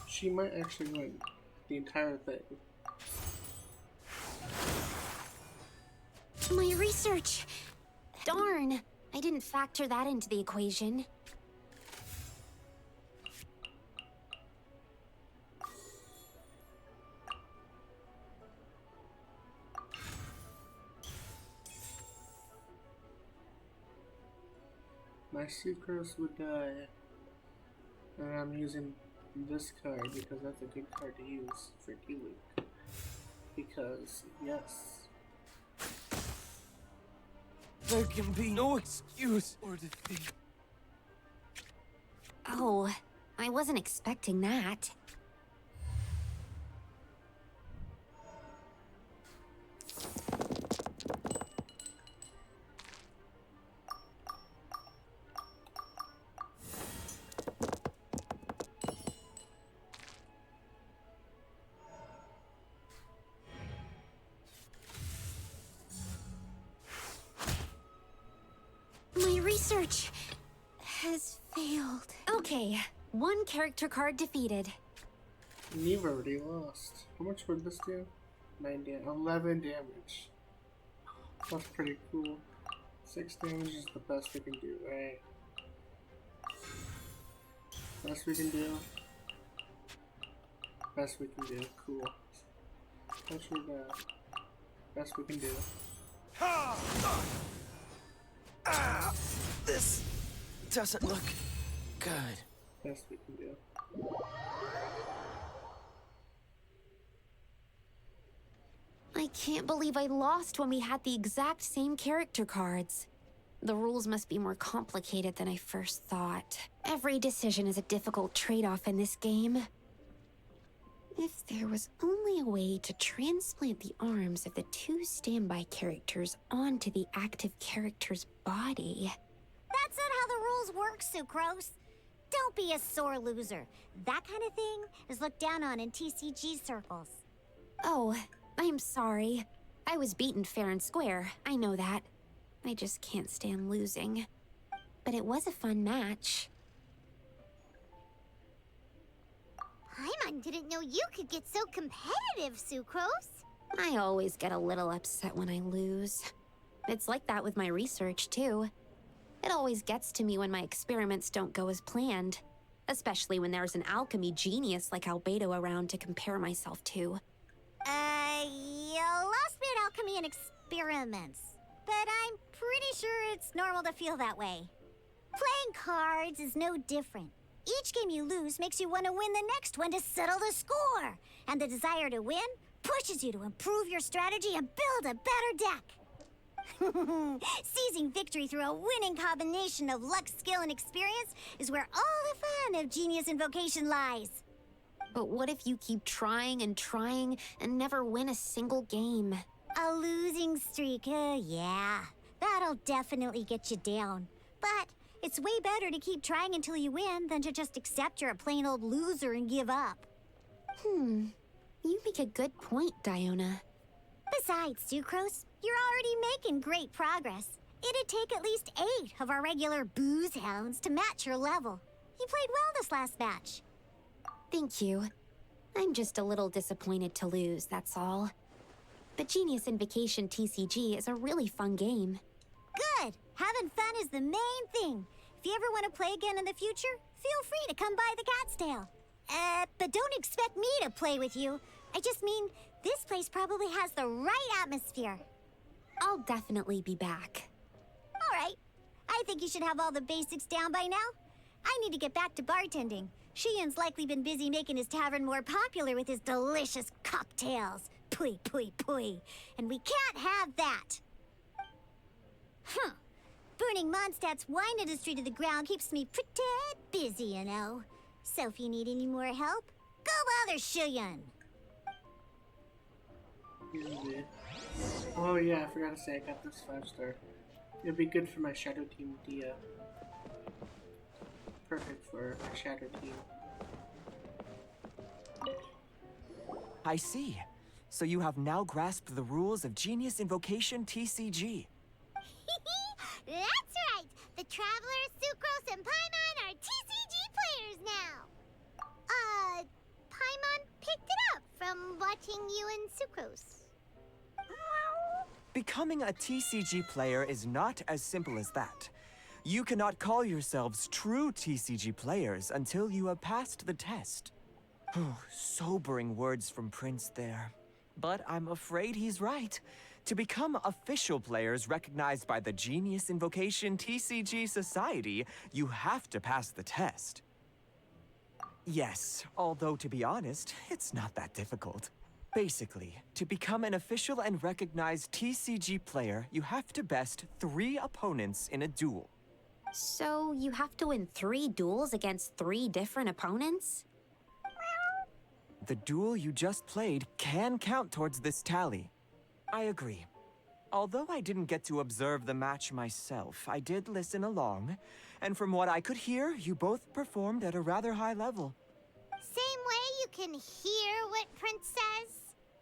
She might actually win the entire thing. My research! Darn! I didn't factor that into the equation. My Sucrose would die. And I'm using this card because that's a good card to use for D-Luke. Because, yes. There can be no excuse or defeat. Oh, I wasn't expecting that. My research has failed. Okay, one character card defeated. You've already lost. How much would this do? 11 damage. That's pretty cool. 6 damage is the best we can do, right? Best we can do. Best we can do. Cool. Actually, best we can do. This doesn't look good. Best we can do. I can't believe I lost when we had the exact same character cards. The rules must be more complicated than I first thought. Every decision is a difficult trade-off in this game. If there was only a way to transplant the arms of the two standby characters onto the active character's body. That's not how the rules work, Sucrose. Don't be a sore loser. That kind of thing is looked down on in TCG circles. Oh, I'm sorry. I was beaten fair and square, I know that. I just can't stand losing. But it was a fun match. Paimon didn't know you could get so competitive, Sucrose. I always get a little upset when I lose. It's like that with my research, too. It always gets to me when my experiments don't go as planned. Especially when there's an alchemy genius like Albedo around to compare myself to. You lost me at alchemy and experiments. But I'm pretty sure it's normal to feel that way. Playing cards is no different. Each game you lose makes you want to win the next one to settle the score. And the desire to win pushes you to improve your strategy and build a better deck. Seizing victory through a winning combination of luck, skill, and experience is where all the fun of Genius Invocation lies. But what if you keep trying and never win a single game? A losing streak, yeah. That'll definitely get you down. But it's way better to keep trying until you win than to just accept you're a plain old loser and give up. You make a good point, Diona. Besides, Sucrose, you're already making great progress. It'd take at least 8 of our regular booze hounds to match your level. You played well this last match. Thank you. I'm just a little disappointed to lose, that's all. But Genius Invocation TCG is a really fun game. Good! Having fun is the main thing. If you ever want to play again in the future, feel free to come by the Cat's Tail. But don't expect me to play with you. I just mean, this place probably has the right atmosphere. I'll definitely be back. All right. I think you should have all the basics down by now. I need to get back to bartending. Shiyan's likely been busy making his tavern more popular with his delicious cocktails. Pui, pui, pui. And we can't have that. Burning Mondstadt's wine industry to the ground keeps me pretty busy, you know. So if you need any more help, go bother Shiyan. Oh yeah, I forgot to say I got this 5-star. It'd be good for my Shadow Team Dia. Perfect for a Shadow Team. I see. So you have now grasped the rules of Genius Invocation TCG. That's right! The Traveler, Sucrose, and Paimon are TCG players now! Paimon picked it up from watching you and Sucrose. Becoming a TCG player is not as simple as that. You cannot call yourselves true TCG players until you have passed the test. Sobering words from Prince there. But I'm afraid he's right. To become official players recognized by the Genius Invocation TCG Society, you have to pass the test. Yes, although to be honest, it's not that difficult. Basically, to become an official and recognized TCG player, you have to best 3 opponents in a duel. So you have to win 3 duels against 3 different opponents? The duel you just played can count towards this tally. I agree. Although I didn't get to observe the match myself, I did listen along, and from what I could hear, you both performed at a rather high level. Same way you can hear what Prince says?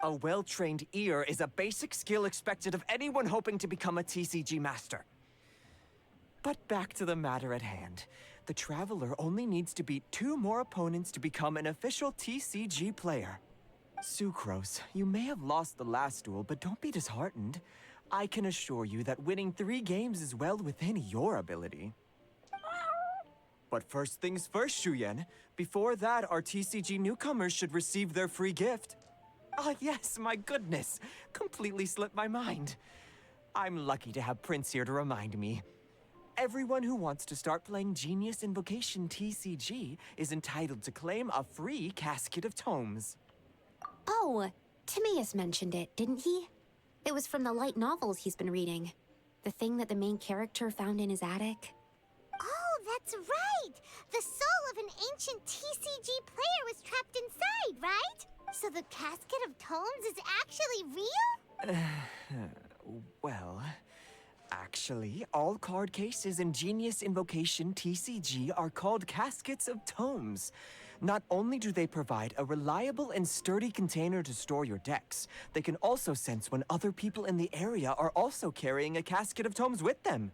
A well-trained ear is a basic skill expected of anyone hoping to become a TCG master. But back to the matter at hand. The Traveler only needs to beat 2 more opponents to become an official TCG player. Sucrose, you may have lost the last duel, but don't be disheartened. I can assure you that winning 3 games is well within your ability. But first things first, Shuyen. Before that, our TCG newcomers should receive their free gift. Ah, yes, my goodness. Completely slipped my mind. I'm lucky to have Prince here to remind me. Everyone who wants to start playing Genius Invocation TCG is entitled to claim a free casket of tomes. Oh, Timaeus mentioned it, didn't he? It was from the light novels he's been reading. The thing that the main character found in his attic. Oh, that's right! The soul of an ancient TCG player was trapped inside, right? So the casket of tomes is actually real? Well, actually, all card cases in Genius Invocation TCG are called caskets of tomes. Not only do they provide a reliable and sturdy container to store your decks, they can also sense when other people in the area are also carrying a casket of tomes with them.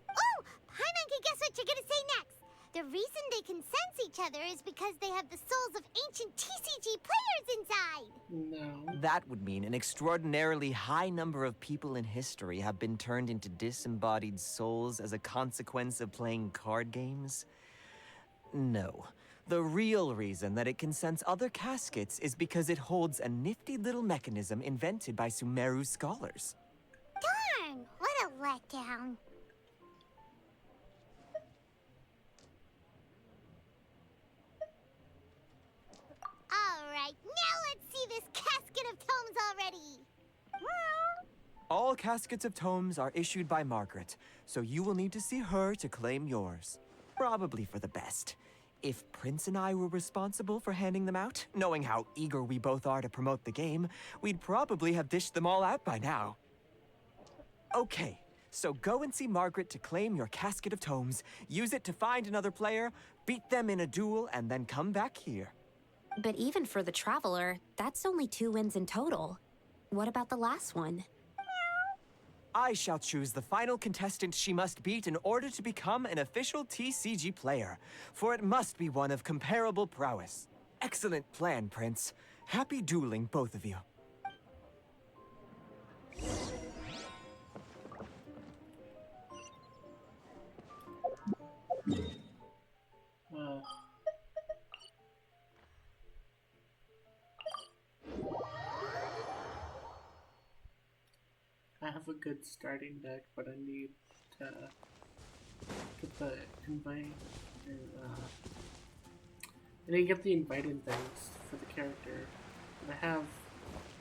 Oh! Paimon can guess what you're gonna say next! The reason they can sense each other is because they have the souls of ancient TCG players inside! No. That would mean an extraordinarily high number of people in history have been turned into disembodied souls as a consequence of playing card games? No. The real reason that it can sense other caskets is because it holds a nifty little mechanism invented by Sumeru scholars. Darn! What a letdown. Alright, now let's see this casket of tomes already! All caskets of tomes are issued by Margaret, so you will need to see her to claim yours. Probably for the best. If Prince and I were responsible for handing them out, knowing how eager we both are to promote the game, we'd probably have dished them all out by now. Okay, so go and see Margaret to claim your casket of tomes, use it to find another player, beat them in a duel, and then come back here. But even for the Traveler, that's only 2 wins in total. What about the last one? I shall choose the final contestant she must beat in order to become an official TCG player, for it must be one of comparable prowess. Excellent plan, Prince. Happy dueling, both of you. I have a good starting deck, but I need to get the invite. I need to get the invited things for the character. But I have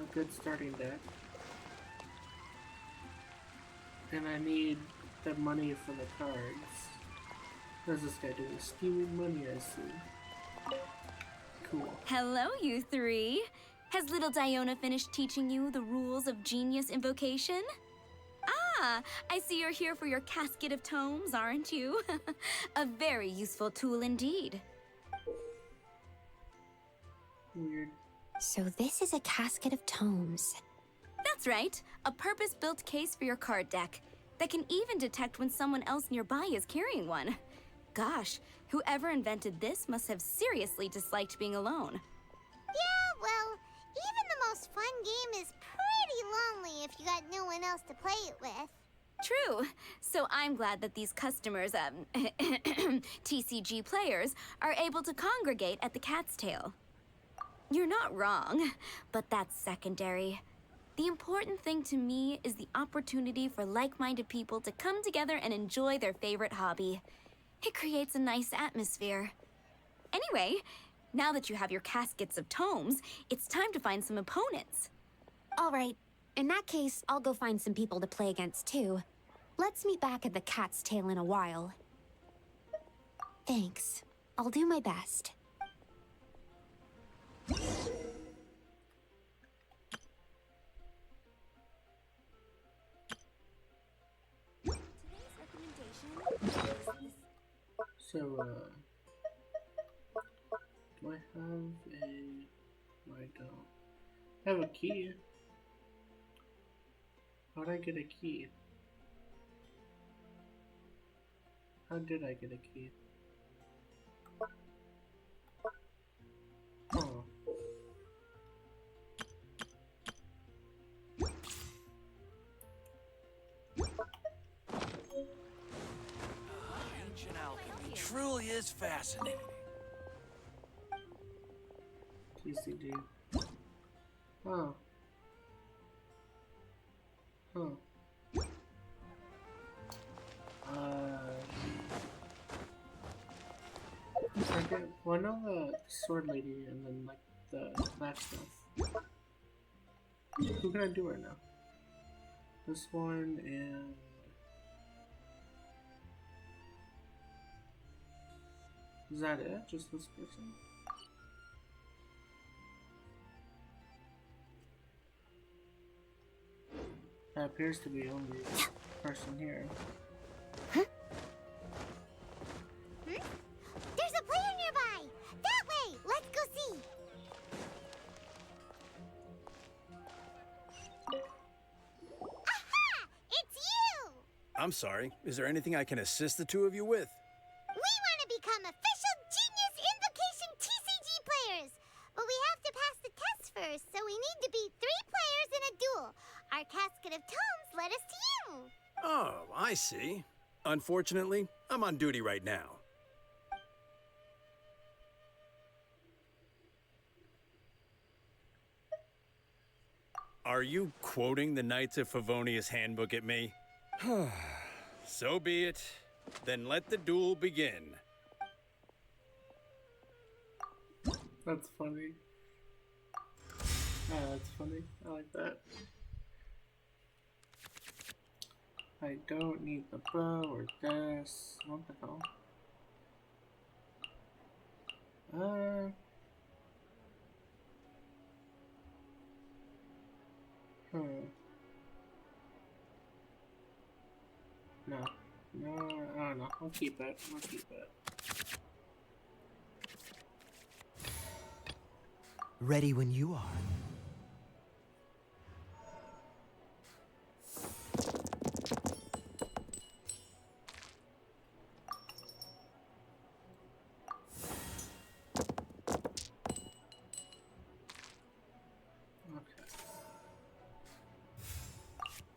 a good starting deck. And I need the money for the cards. What's this guy doing? Stealing money, I see. Cool. Hello, you three. Has little Diona finished teaching you the rules of genius invocation? Ah, I see you're here for your casket of tomes, aren't you? A very useful tool indeed. Weird. So this is a casket of tomes. That's right, a purpose-built case for your card deck that can even detect when someone else nearby is carrying one. Gosh, whoever invented this must have seriously disliked being alone. Yeah, well, even the most fun game is pretty lonely if you got no one else to play it with. True. So I'm glad that these customers, TCG players, are able to congregate at the Cat's Tail. You're not wrong, but that's secondary. The important thing to me is the opportunity for like-minded people to come together and enjoy their favorite hobby. It creates a nice atmosphere. Anyway, now that you have your caskets of tomes, it's time to find some opponents. All right, in that case, I'll go find some people to play against too. Let's meet back at the Cat's Tail in a while. Thanks. I'll do my best. So, do I have a... No, I don't. I have a key. How'd I get a key? How did I get a key? Oh. Ancient alchemy truly is fascinating. TCG. Oh. Huh. Second, well, I know the sword lady and then like the blacksmith. Who can I do right now? This one and is that it? Just this person? That appears to be the only person here. There's a player nearby! That way! Let's I'm sorry. Is there anything I can assist the two of you with? We want to become official Genius Invocation TCG players! But we have to pass the tests first, so we need to beat 3 players in a duel. Our Casket of Tomes led us to you. Oh, I see. Unfortunately, I'm on duty right now. Are you quoting the Knights of Favonius handbook at me? So be it. Then let the duel begin. That's funny. That's funny. I like that. I don't need the bow or this. What the hell? No. No, I don't know. I'll keep it. I'll keep it. Ready when you are.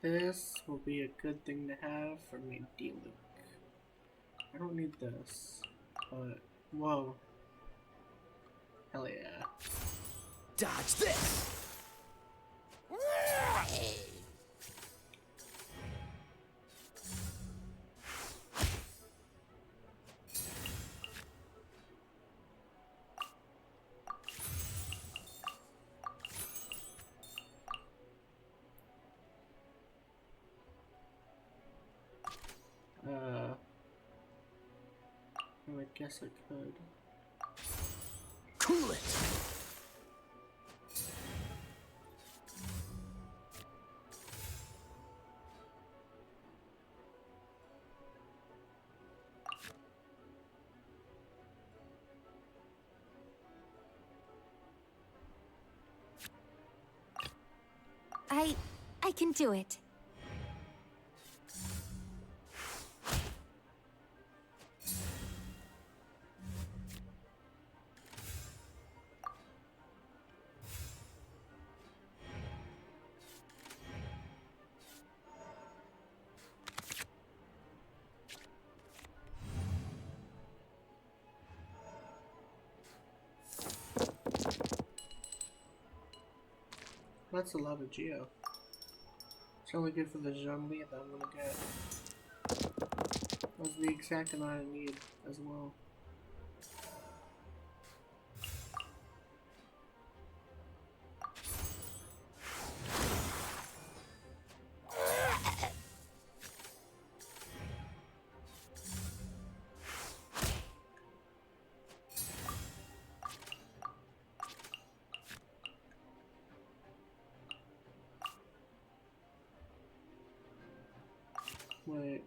This will be a good thing to have for me dealing. I don't need this, but whoa. Hell yeah. Dodge this! I guess I could. Cool it! I can do it. That's a lot of Geo. It's only good for the Zhongli that I'm gonna get. That's the exact amount I need as well. Wait.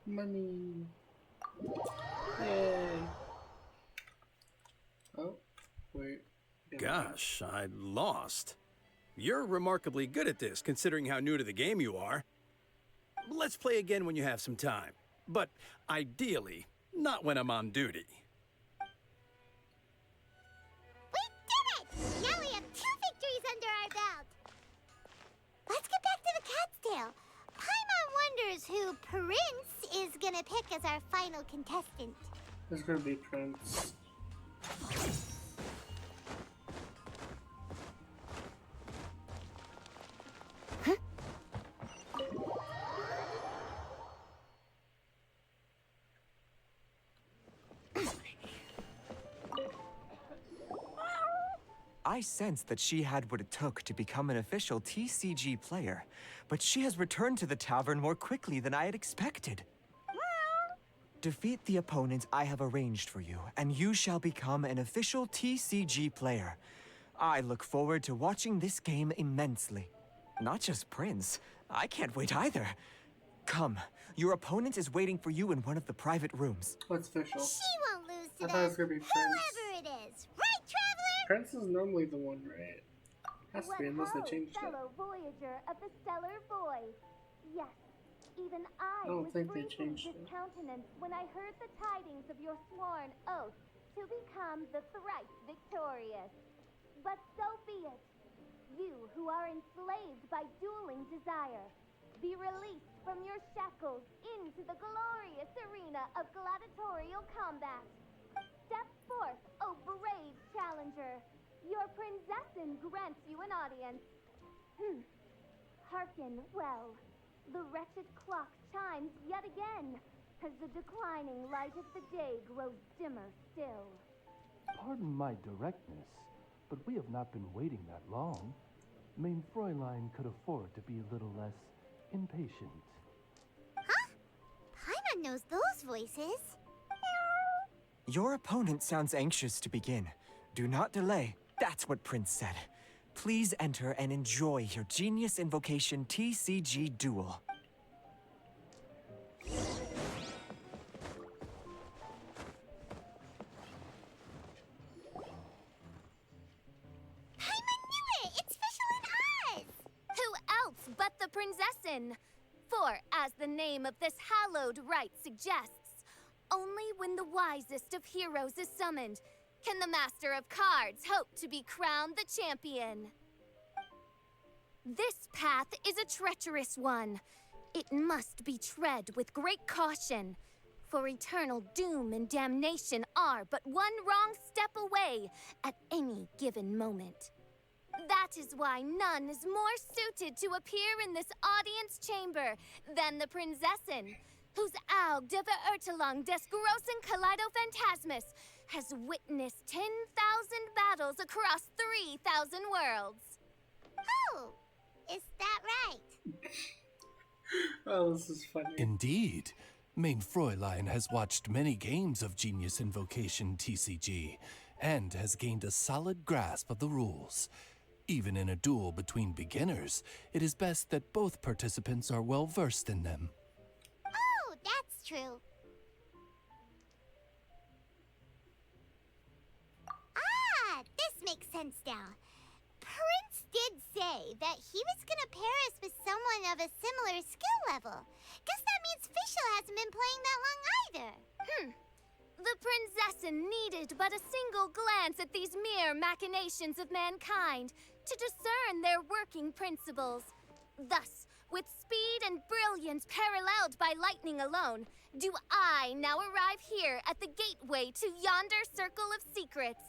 Money. Yay. Oh, wait. Gosh, I lost. You're remarkably good at this, considering how new to the game you are. Let's play again when you have some time. But ideally, not when I'm on duty. We did it! Now we have 2 victories under our belt. Let's get back to the Cat's Tail. Paimon wonders who Prince is gonna pick as our final contestant. It's gonna be Prince. I sensed that she had what it took to become an official TCG player, but she has returned to the tavern more quickly than I had expected. Defeat the opponent I have arranged for you, and you shall become an official TCG player. I look forward to watching this game immensely. Not just Prince. I can't wait either. Come, your opponent is waiting for you in one of the private rooms. What's official? She won't lose to I thought it was them, gonna be Prince. whoever it is. Right, Traveler? Prince is normally the one, right? Has to be, unless they changed it. fellow voyager of the stellar void. Yes, even I don't was think they briefly changed it. discountenance when I heard the tidings of your sworn oath to become the thrice victorious. But so be it. You who are enslaved by dueling desire, be released from your shackles into the glorious arena of gladiatorial combat. Step forth, O brave challenger. Your princessin grants you an audience. Hearken well. The wretched clock chimes yet again, as the declining light of the day grows dimmer still. Pardon my directness, but we have not been waiting that long. Main Fräulein could afford to be a little less impatient. Huh? Paimon knows those voices. Your opponent sounds anxious to begin. Do not delay. That's what Prince said. Please enter and enjoy your Genius Invocation TCG duel. Paimon knew it! It's Fischl and Oz! Who else but the princessin? For, as the name of this hallowed rite suggests, only when the wisest of heroes is summoned can the master of cards hope to be crowned the champion. This path is a treacherous one. It must be tread with great caution, for eternal doom and damnation are but one wrong step away at any given moment. That is why none is more suited to appear in this audience chamber than the princessin, whose Aug de Verurtelung des großen Kaleido-Phantasmus has witnessed 10,000 battles across 3,000 worlds. Oh, is that right? Oh, this is funny. Indeed. Main Fräulein has watched many games of Genius Invocation TCG and has gained a solid grasp of the rules. Even in a duel between beginners, it is best that both participants are well versed in them. Oh, that's true. Ah, this makes sense now. Prince did say that he was gonna pair us with someone of a similar skill level. Guess that means Fischl hasn't been playing that long either. The princessin needed but a single glance at these mere machinations of mankind to discern their working principles. Thus, with speed and brilliance paralleled by lightning alone, do I now arrive here at the gateway to yonder circle of secrets.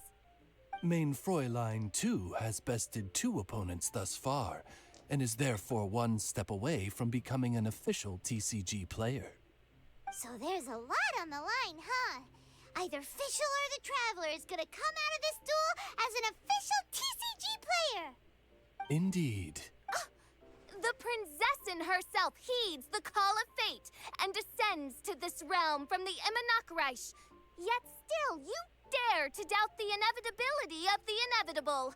Main Fräulein, too, has bested 2 opponents thus far, and is therefore one step away from becoming an official TCG player. So there's a lot on the line, huh? Either Fischl or the Traveler is gonna come out of this duel as an official TCG player! Indeed. The princessin herself heeds the call of fate and descends to this realm from the Immanakreich. Yet still, you dare to doubt the inevitability of the inevitable.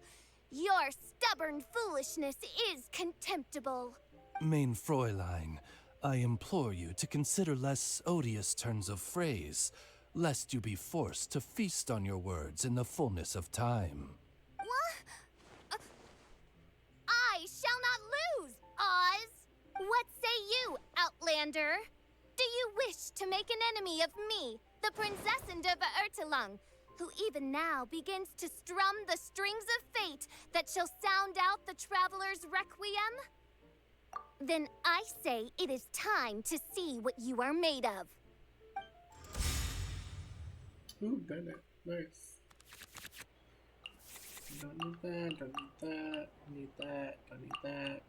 Your stubborn foolishness is contemptible. Main Fräulein, I implore you to consider less odious turns of phrase, lest you be forced to feast on your words in the fullness of time. What? I shall not lose, Oz! What say you, Outlander? Do you wish to make an enemy of me, the Princessin de Verurtelung, who even now begins to strum the strings of fate that shall sound out the Traveler's Requiem? Then I say it is time to see what you are made of. Ooh, Bennett. Nice. Don't need that, don't need that, need that, don't need that.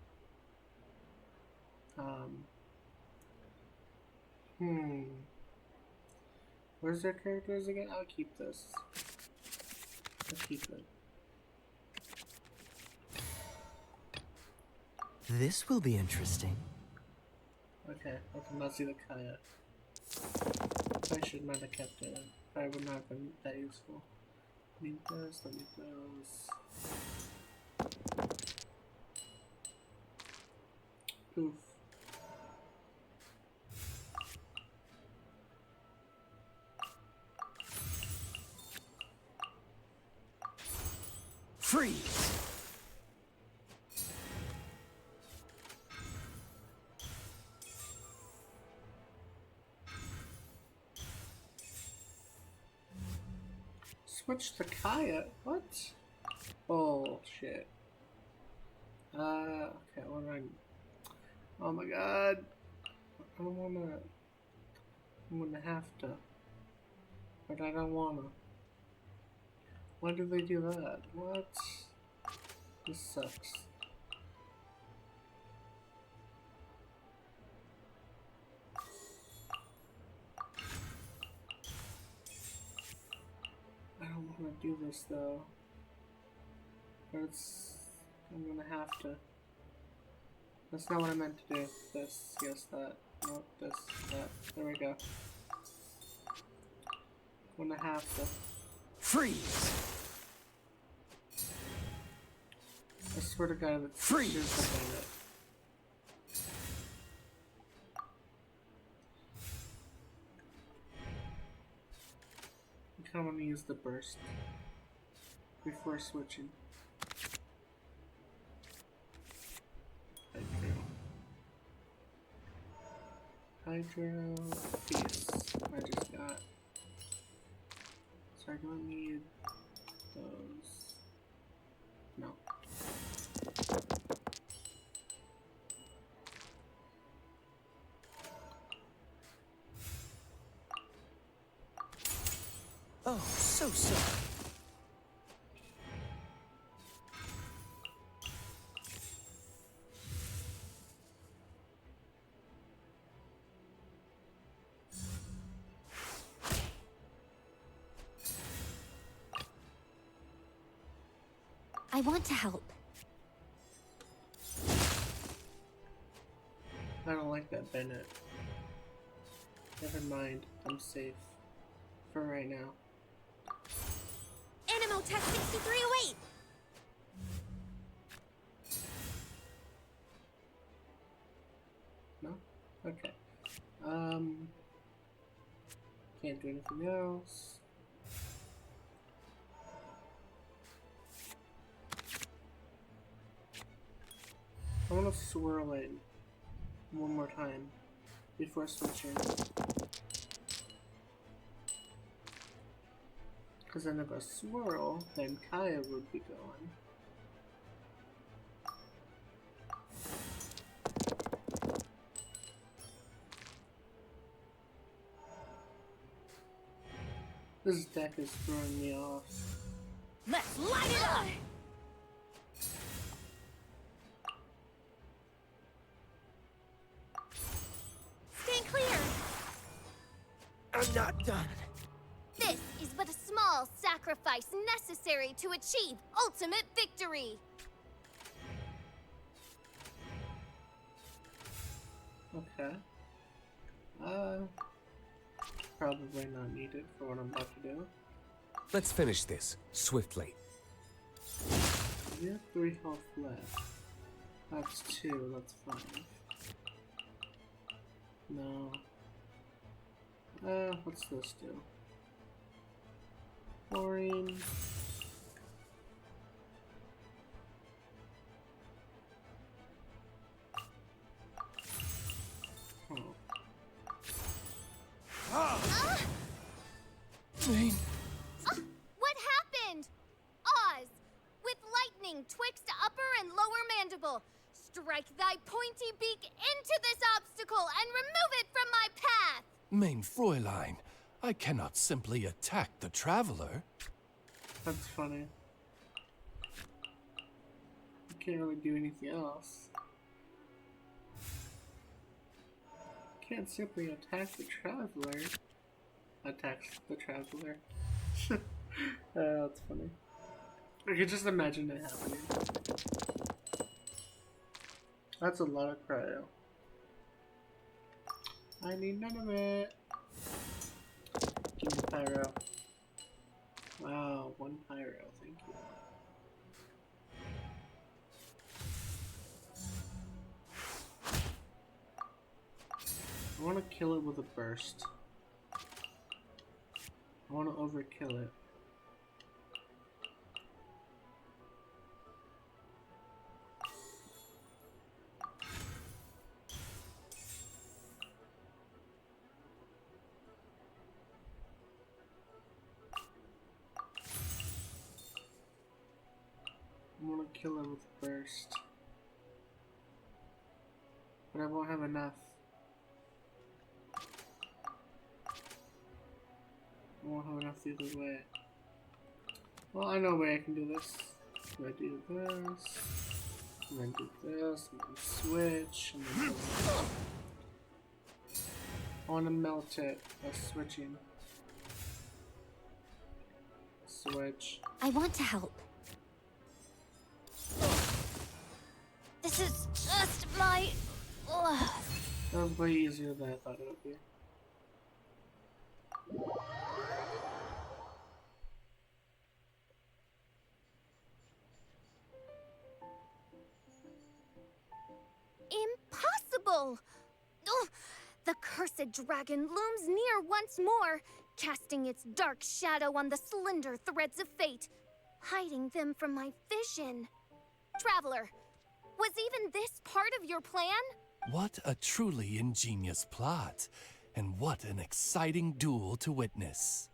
Where's their characters again? I'll keep this. I'll keep it. This will be interesting. Okay, I cannot see the Kaya. I should not have kept it. Probably would not have been that useful. Need those, let me those. Oof. Freeze! Switch to Kaya? What? Bullshit. Okay, what do I... Oh my god. I don't wanna... I'm gonna have to. But I don't wanna. Why do they do that? What? This sucks. I don't wanna do this though. But it's... I'm gonna have to. That's not what I meant to do. This, yes, that. Nope, this, that. There we go. I'm gonna have to. Freeze! I swear to God, it's Freeze! something that. I kinda wanna use the burst before switching. Hydro piece. I just got. So I don't need those. No. Oh, so sorry. I want to help. I don't like that Bennett. Never mind, I'm safe. For right now. Animo Tech 6308! No? Okay. Can't do anything else. I want to swirl it one more time before switching. Because then if I swirl, then Kaya would be going. This deck is throwing me off. Let's light it up! Stand clear! I'm not done. This is but a small sacrifice necessary to achieve ultimate victory! Okay. Probably not needed for what I'm about to do. Let's finish this swiftly. We have 3 health left. That's 2, that's 5. No. What's this do? Chlorine. Main, What happened? Oz, with lightning twixt upper and lower mandible, strike thy pointy beak into this obstacle and remove it from my path! Main Fräulein, I cannot simply attack the traveler. That's funny. You can't really do anything else. Can't simply attack the traveler. Attacks the traveler. That's funny. I can just imagine it happening. That's a lot of cryo. I need none of it. Give me pyro. Wow, 1 pyro, thank you. I want to kill it with a burst. I want to overkill it. I want to kill it with a burst. But I won't have enough. I won't have enough the other way. Well, I know a way I can do this. I do this, and then do this, and then switch, and then do this. I want to melt it by switching. Switch. I want to help. This is just my... Ugh. That was way easier than I thought it would be. Impossible! Ugh. The cursed dragon looms near once more, casting its dark shadow on the slender threads of fate, hiding them from my vision. Traveler, was even this part of your plan? What a truly ingenious plot, and what an exciting duel to witness.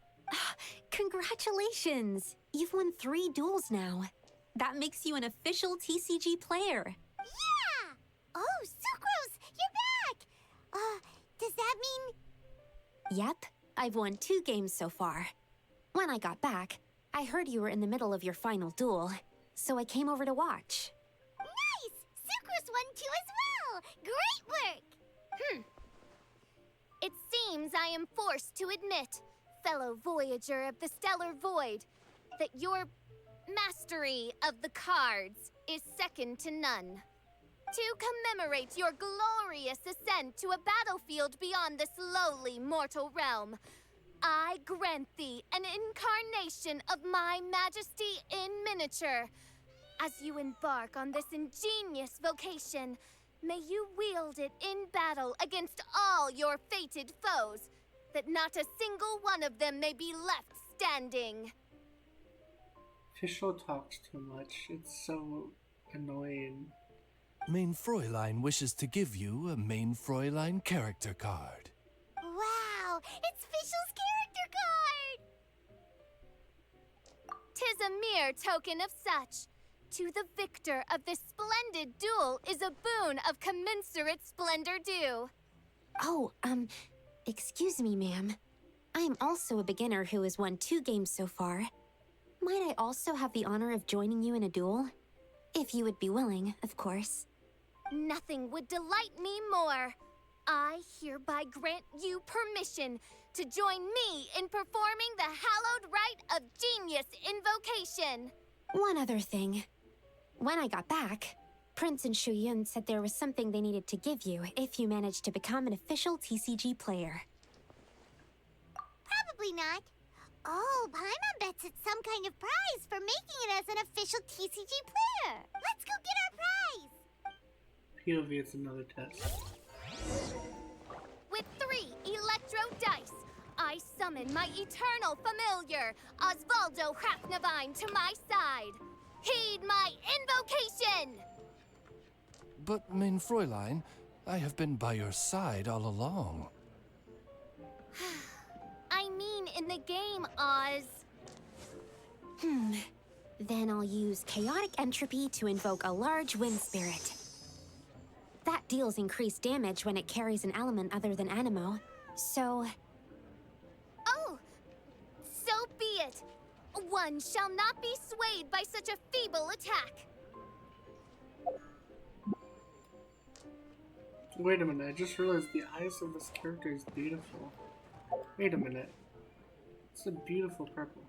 Congratulations! You've won 3 duels now. That makes you an official TCG player. Yeah! Oh, Sucrose, you're back! Does that mean... Yep, I've won 2 games so far. When I got back, I heard you were in the middle of your final duel, so I came over to watch. Nice! Sucrose won too as well! Great work! It seems I am forced to admit, fellow voyager of the stellar void, that your mastery of the cards is second to none. To commemorate your glorious ascent to a battlefield beyond this lowly mortal realm, I grant thee an incarnation of my majesty in miniature. As you embark on this ingenious vocation, may you wield it in battle against all your fated foes, that not a single one of them may be left standing. Fischl talks too much. It's so annoying. Main Fräulein wishes to give you a Main Fräulein character card. Wow! It's Fischl's character card! 'Tis a mere token of such. To the victor of this splendid duel is a boon of commensurate splendor due. Oh, excuse me, ma'am. I am also a beginner who has won 2 games so far. Might I also have the honor of joining you in a duel? If you would be willing, of course. Nothing would delight me more. I hereby grant you permission to join me in performing the hallowed rite of genius invocation. One other thing. When I got back, Prince and Shuyun said there was something they needed to give you if you managed to become an official TCG player. Probably not. Oh, Paimon bets it's some kind of prize for making it as an official TCG player. Let's go get our prize! POV, it's another test. With 3 electro dice, I summon my eternal familiar, Osvaldo Hrafnavine, to my side. Heed my invocation! But, Main Fräulein, I have been by your side all along. I mean in the game, Oz. Then I'll use Chaotic Entropy to invoke a large wind spirit. That deals increased damage when it carries an element other than Anemo, so... Oh, so be it. One shall not be swayed by such a feeble attack. Wait a minute, I just realized the eyes of this character is beautiful. Wait a minute. It's a beautiful purple.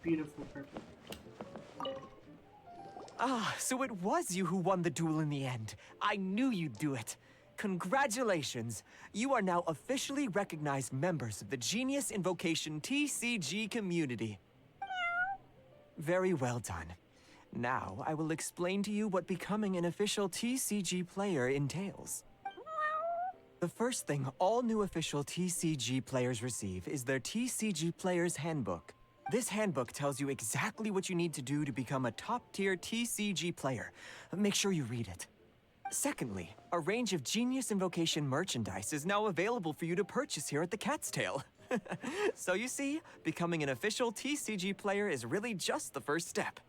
Beautiful purple. Ah, so it was you who won the duel in the end. I knew you'd do it. Congratulations! You are now officially recognized members of the Genius Invocation TCG community. Very well done. Now, I will explain to you what becoming an official TCG player entails. The first thing all new official TCG players receive is their TCG Player's Handbook. This handbook tells you exactly what you need to do to become a top-tier TCG player. Make sure you read it. Secondly, a range of Genius Invocation merchandise is now available for you to purchase here at the Cat's Tail. So you see, becoming an official TCG player is really just the first step.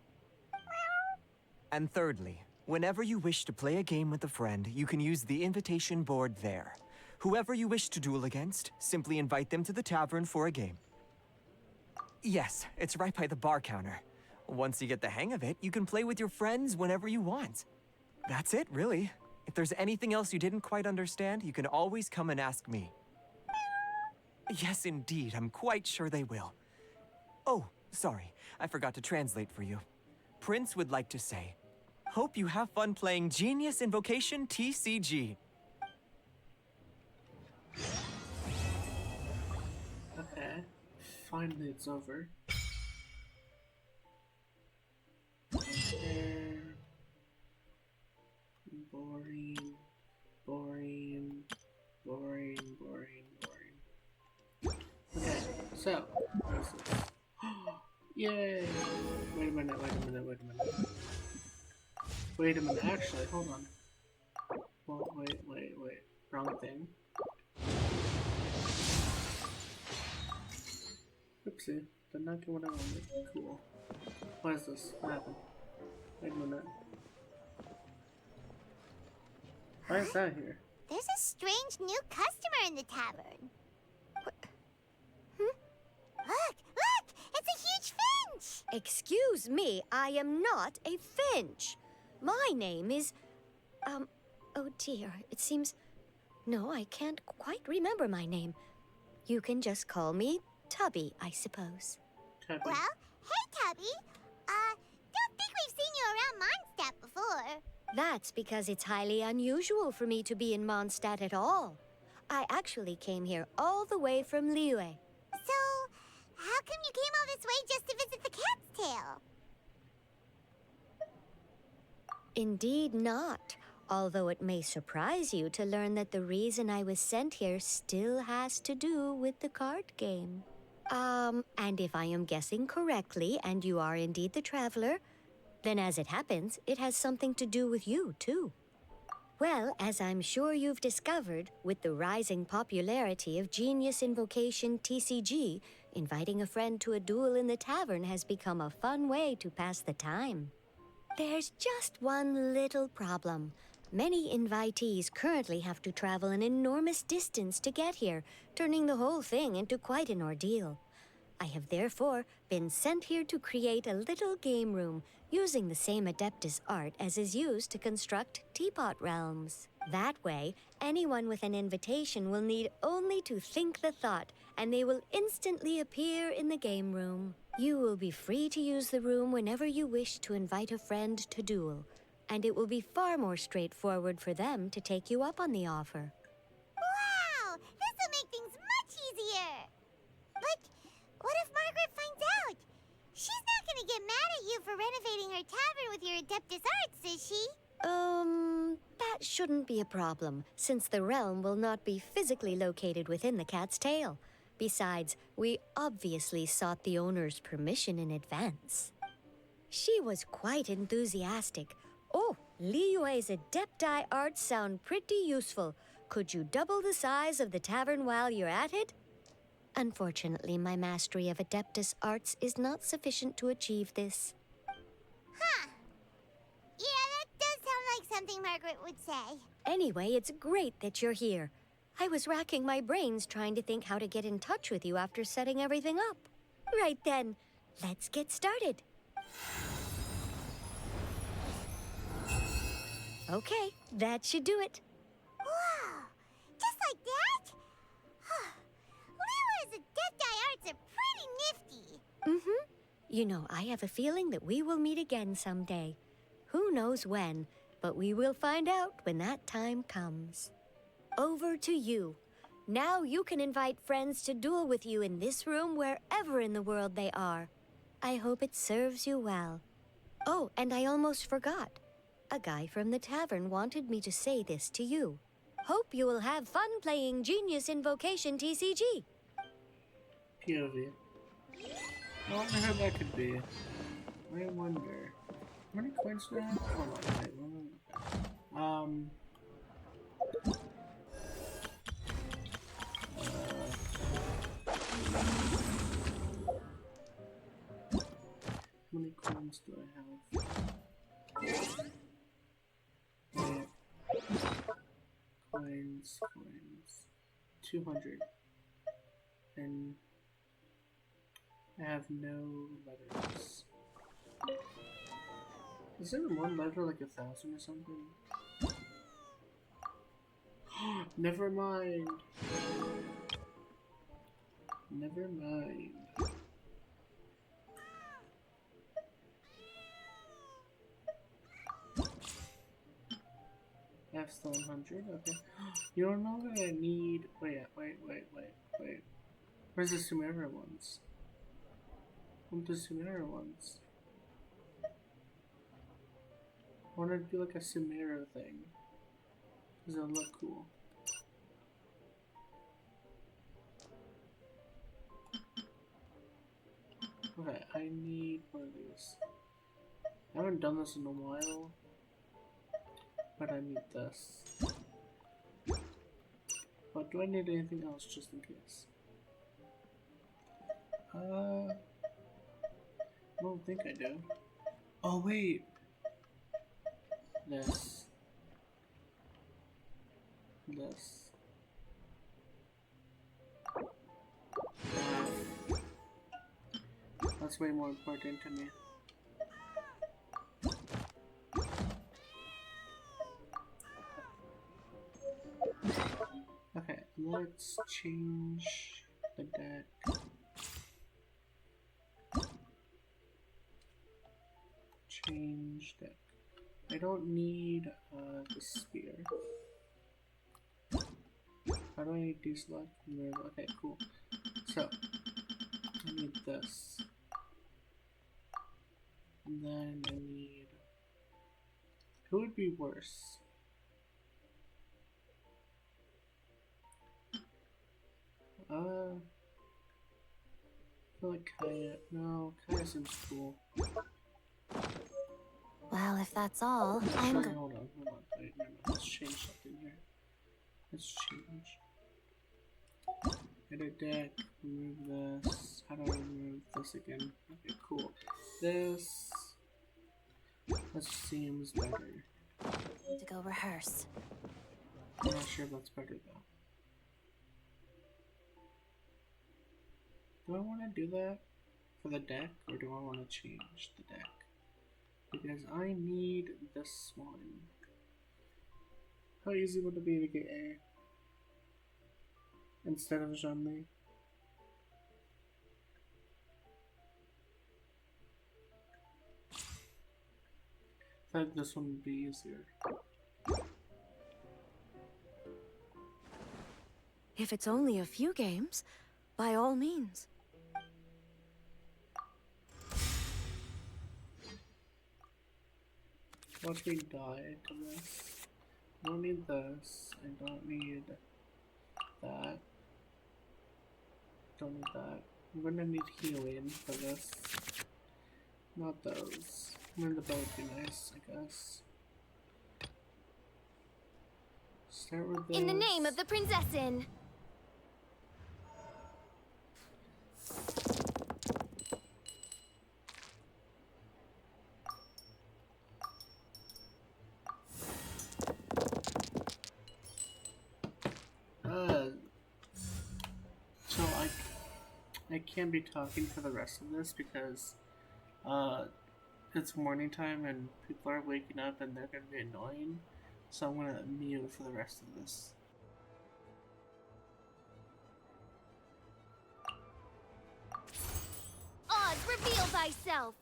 And thirdly, whenever you wish to play a game with a friend, you can use the invitation board there. Whoever you wish to duel against, simply invite them to the tavern for a game. Yes, it's right by the bar counter. Once you get the hang of it, you can play with your friends whenever you want. That's it, really. If there's anything else you didn't quite understand, you can always come and ask me. Yes, indeed, I'm quite sure they will. Oh, sorry, I forgot to translate for you. Prince would like to say, hope you have fun playing Genius Invocation TCG. Okay, finally it's over. Boring, boring, boring, boring, boring. Okay, so, what is this? Yay! Wait a minute, wait a minute, wait a minute. Wait a minute, actually, hold on. Well, wait. Wrong thing. Oopsie, did not get what I wanted. Cool. What is this? What happened? Wait a minute. Why is that here? There's a strange new customer in the tavern. Look! It's a huge finch! Excuse me, I am not a finch. My name is... oh dear, it seems... No, I can't quite remember my name. You can just call me Tubby, I suppose. Tubby. Well, hey Tubby. Don't think we've seen you around Mondstadt before. That's because it's highly unusual for me to be in Mondstadt at all. I actually came here all the way from Liyue. So, how come you came all this way just to visit the Cat's Tail? Indeed not. Although it may surprise you to learn that the reason I was sent here still has to do with the card game. And if I am guessing correctly, and you are indeed the traveler, then as it happens, it has something to do with you, too. Well, as I'm sure you've discovered, with the rising popularity of Genius Invocation TCG, inviting a friend to a duel in the tavern has become a fun way to pass the time. There's just one little problem. Many invitees currently have to travel an enormous distance to get here, turning the whole thing into quite an ordeal. I have therefore been sent here to create a little game room using the same Adeptus art as is used to construct teapot realms. That way, anyone with an invitation will need only to think the thought, and they will instantly appear in the game room. You will be free to use the room whenever you wish to invite a friend to duel, and it will be far more straightforward for them to take you up on the offer. Wow! This will make things much easier! But what if Margaret finds out? She's not gonna get mad at you for renovating her tavern with your Adeptus arts, is she? That shouldn't be a problem, since the realm will not be physically located within the Cat's Tail. Besides, we obviously sought the owner's permission in advance. She was quite enthusiastic. Oh, Liyue's Adepti arts sound pretty useful. Could you double the size of the tavern while you're at it? Unfortunately, my mastery of Adeptus arts is not sufficient to achieve this. Huh. Yeah, that does sound like something Margaret would say. Anyway, it's great that you're here. I was racking my brains trying to think how to get in touch with you after setting everything up. Right then, let's get started. Okay, that should do it. Wow! Just like that? Liyue's Adepti arts are pretty nifty. Mm-hmm. You know, I have a feeling that we will meet again someday. Who knows when, but we will find out when that time comes. Over to you. Now you can invite friends to duel with you in this room wherever in the world they are. I hope it serves you well. Oh, and I almost forgot. A guy from the tavern wanted me to say this to you. Hope you will have fun playing Genius Invocation TCG. POV. I wonder how that could be. I wonder. How many coins do I have? Hold on, wait, how many coins do I have? Wait. Coins. 200. And I have no letters. Is there one letter like 1,000 or something? Never mind. Never mind. I have still 100. Okay. You don't know what I need. Wait. Where's the Sumera ones? I want the Sumera ones. I want to do like a Sumera thing. Does it look cool? Okay, I need one of these. I haven't done this in a while, but I need this. But do I need anything else just in case? I don't think I do. Oh wait! This. That's way more important to me. Okay, let's change the deck. Change deck. I don't need the spear. How do I need deselect? Okay, cool. So, I need this. And then I need... Who would be worse? I feel like Kaya. No, Kaya seems cool. Well, if that's all, Hold on. Wait, no, let's change something here. Let's change. Edit deck, remove this. How do I remove this again? Okay, cool. This seems better. Need to go rehearse. I'm not sure if that's better though. Do I want to do that for the deck, or do I want to change the deck? Because I need this one. How easy would it be to get A instead of Zhonli? I thought this one would be easier. If it's only a few games, by all means. Watch me die to this. I don't need this. I don't need that. Don't need that. I'm gonna need healing for this. Not those. I mean, the bow would be nice, I guess. Start with this. In the name of the Prinzessin! So I can't be talking for the rest of this because it's morning time and people are waking up and they're gonna be annoying. So I'm gonna mute for the rest of this. Oz, reveal thyself!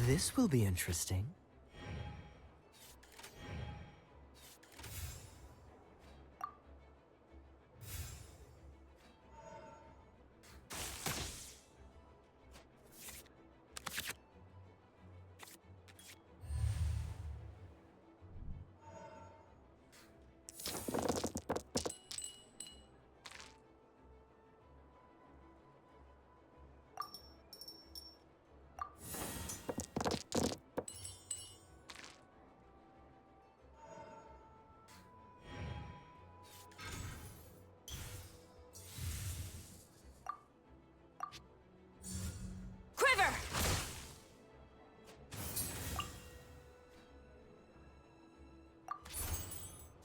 This will be interesting. Quiver!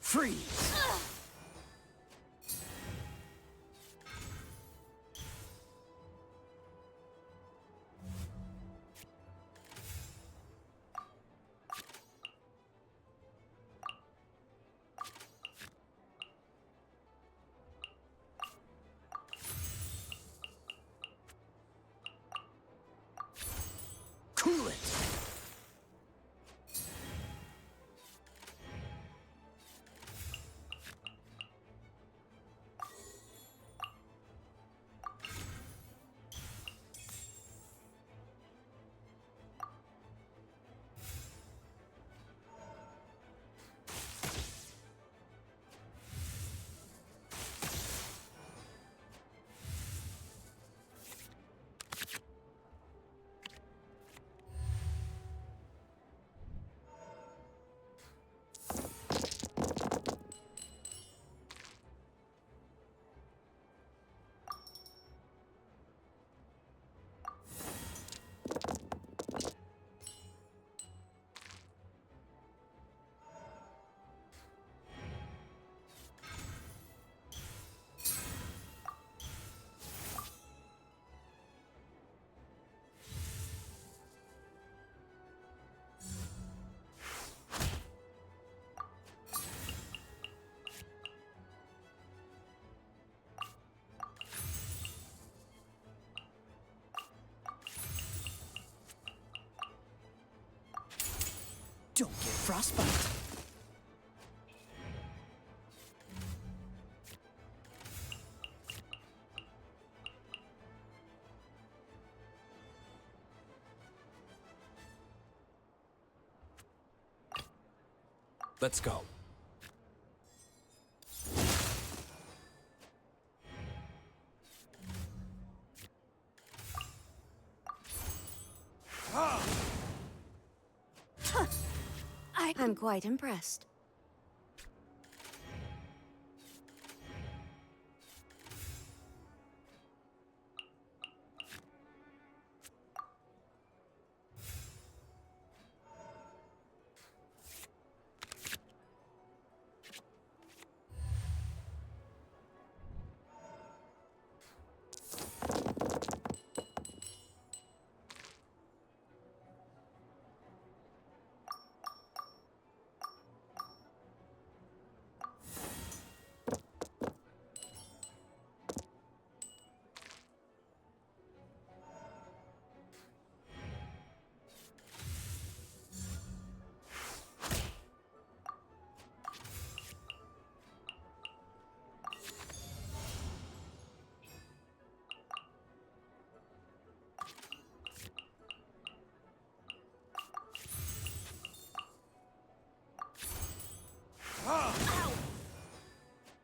Freeze! Cool it! Don't get frostbite. Let's go. I'm quite impressed.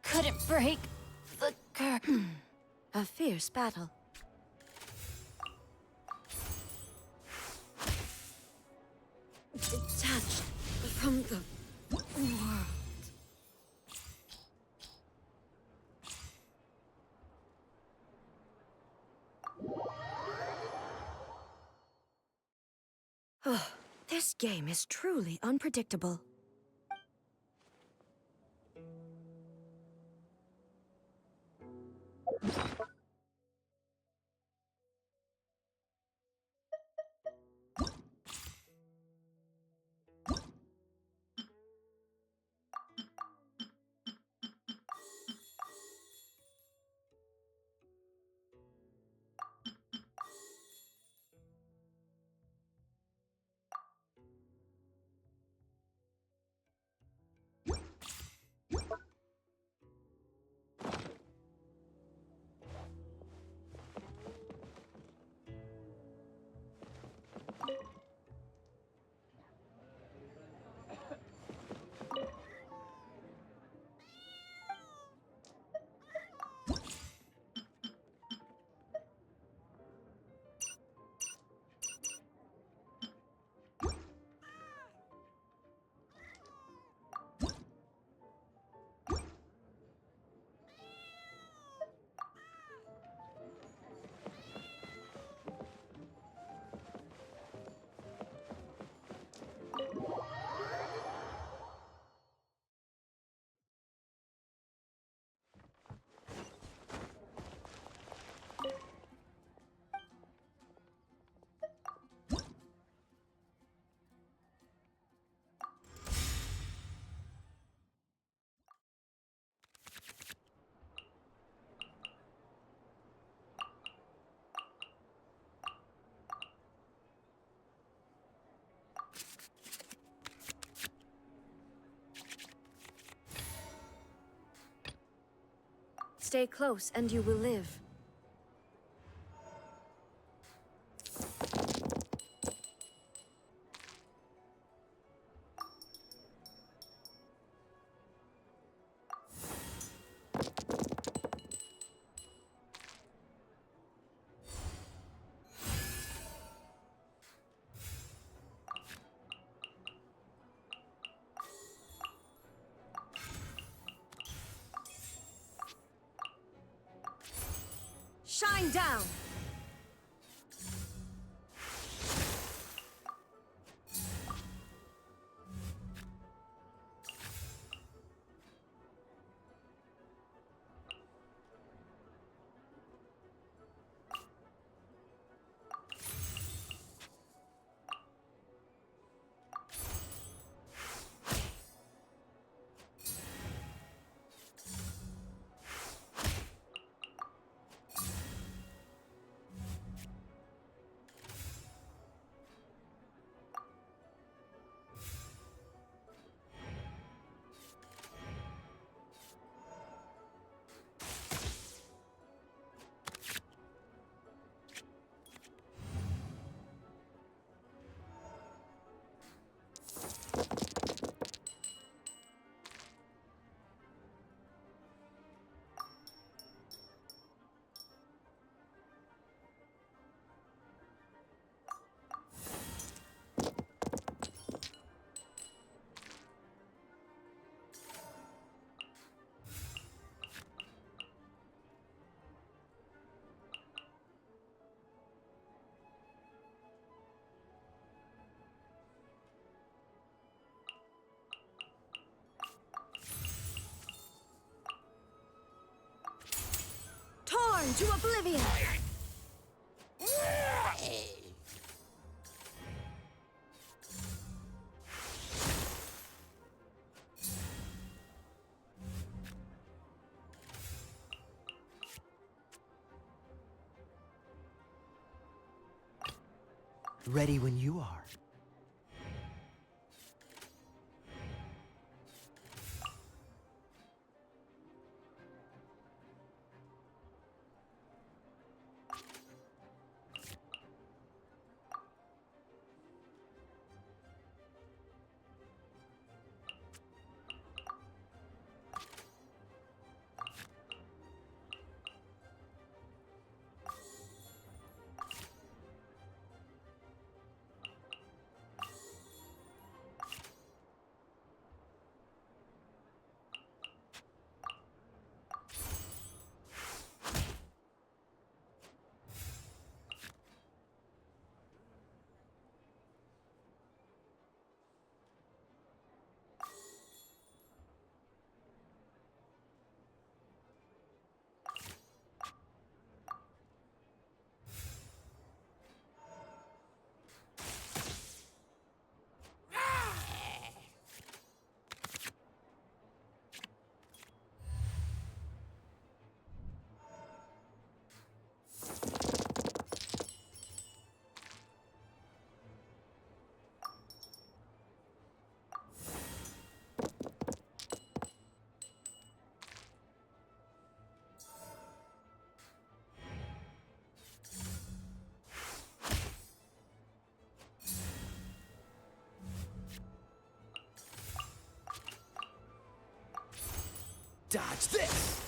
Couldn't break the curtain. A fierce battle. Detached from the world. Oh, this game is truly unpredictable. Stay close and you will live. Shine down! Torn to oblivion! Ready when you are. Dodge this!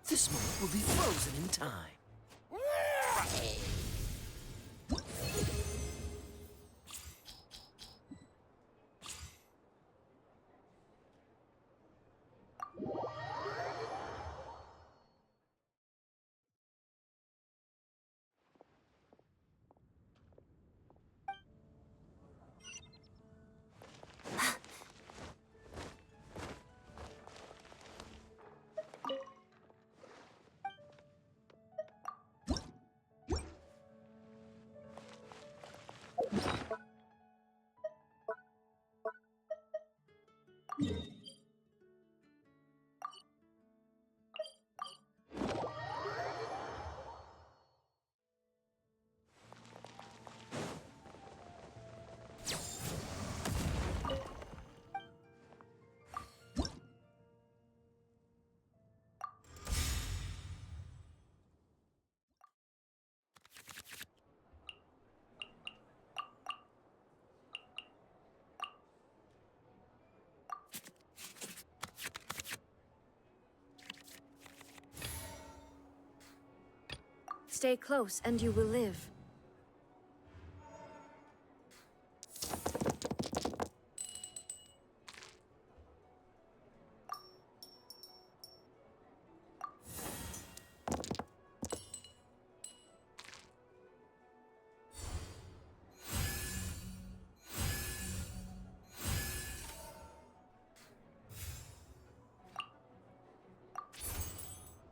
This moment will be frozen in time. Stay close and you will live.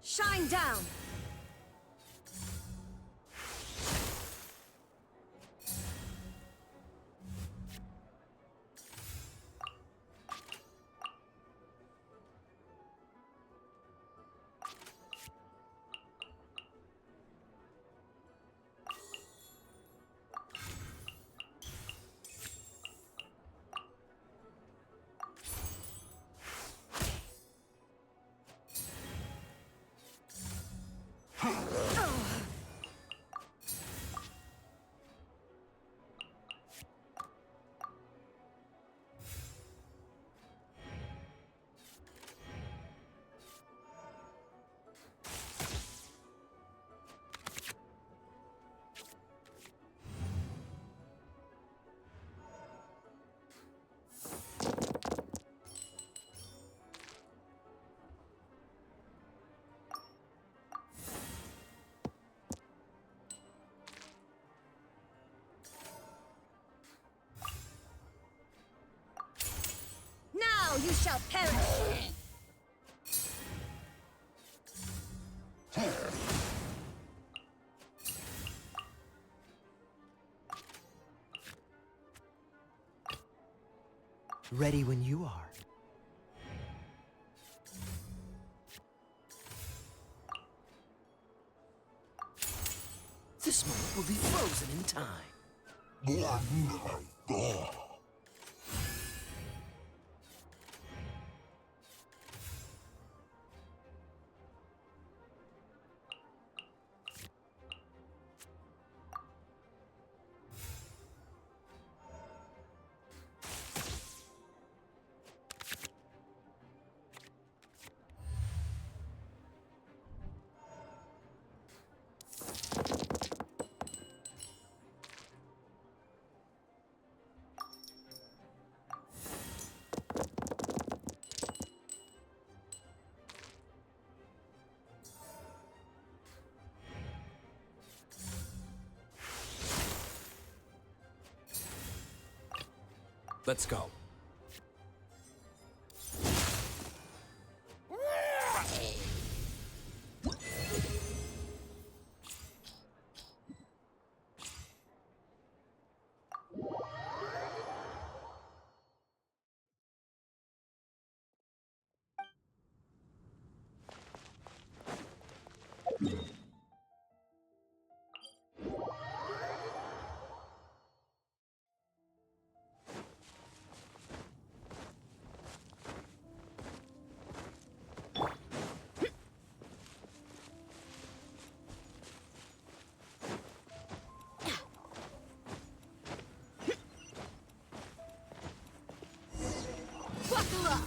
Shine down! Now you shall perish! Ready when you are. This moment will be frozen in time. Let's go. Buckle up!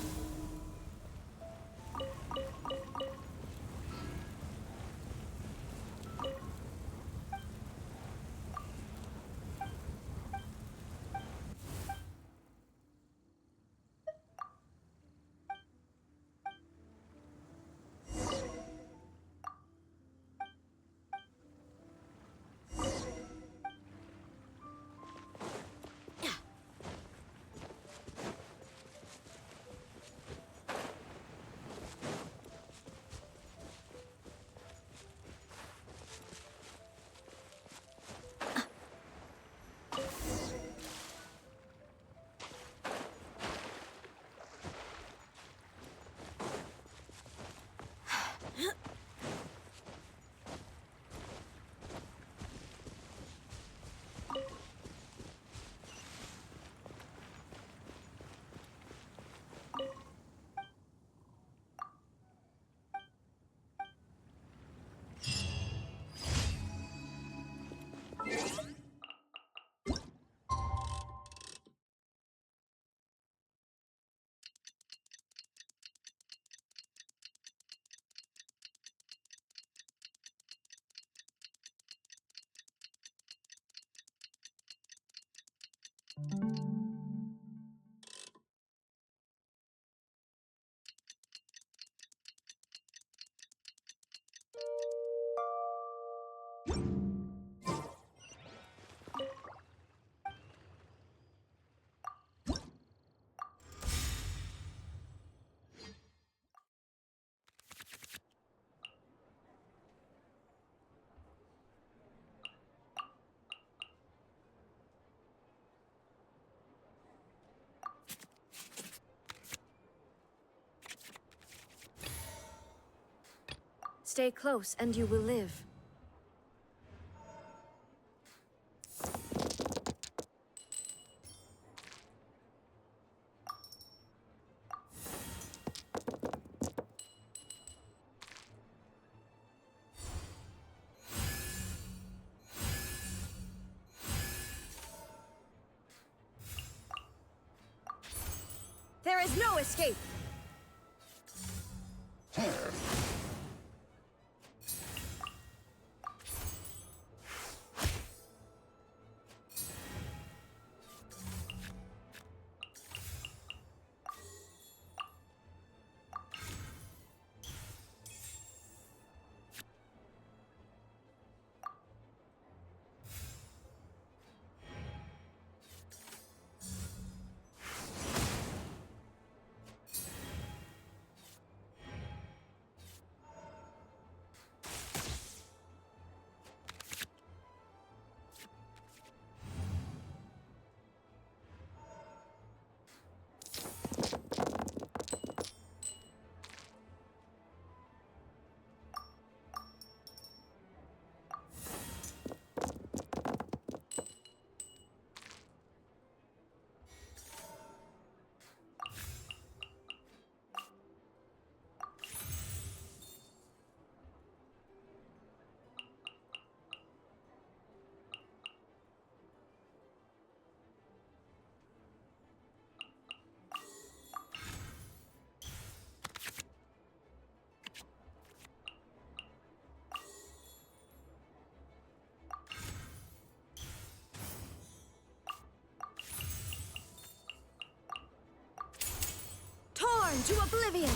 Stay close and you will live. There is no escape! Torn to oblivion!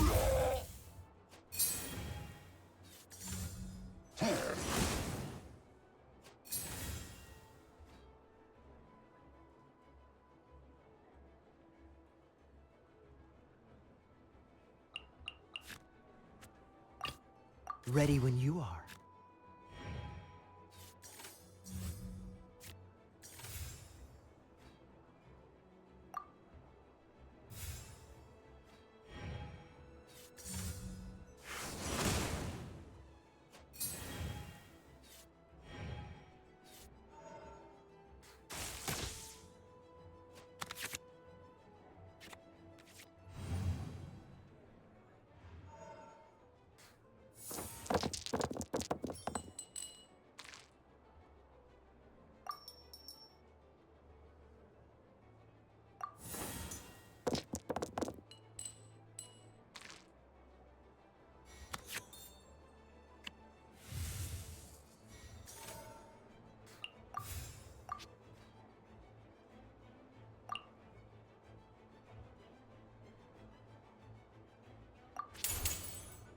Ready when you are.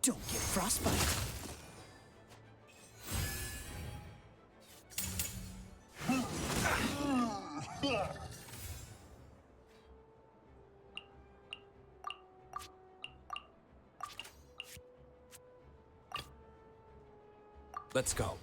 Don't get frostbite. Let's go.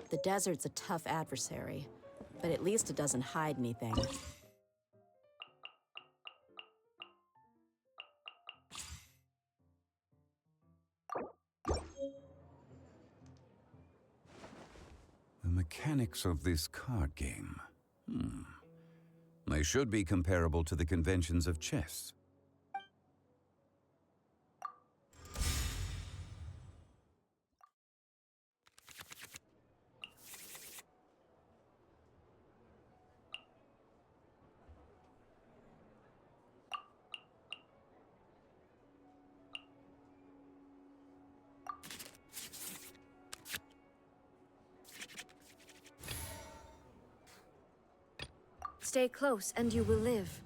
The desert's a tough adversary, but at least it doesn't hide anything. The mechanics of this card game. They should be comparable to the conventions of chess. Stay close and you will live.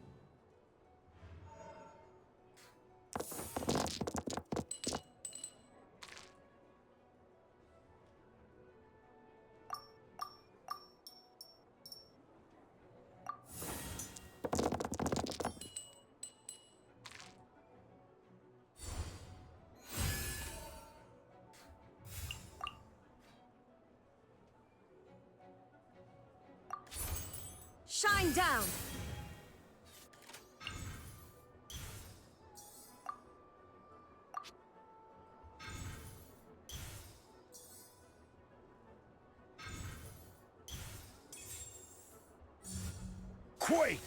Shine down! Quake!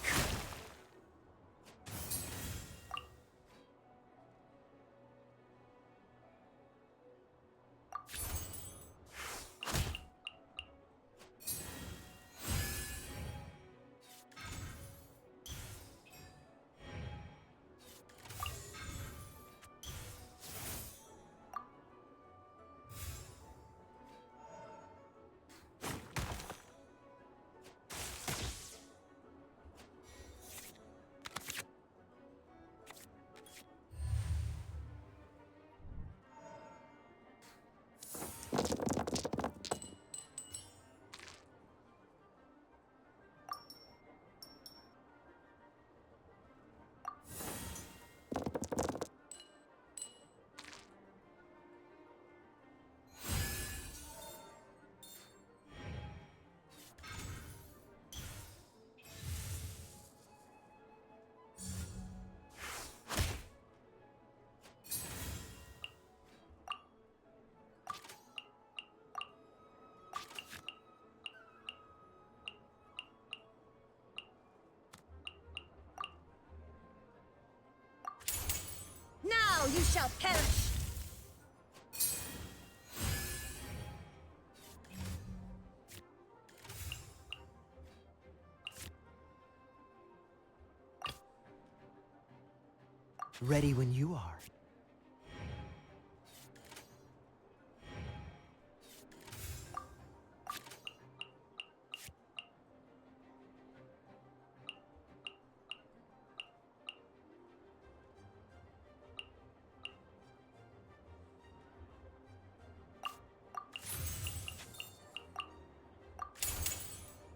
Now you shall perish! Ready when you are.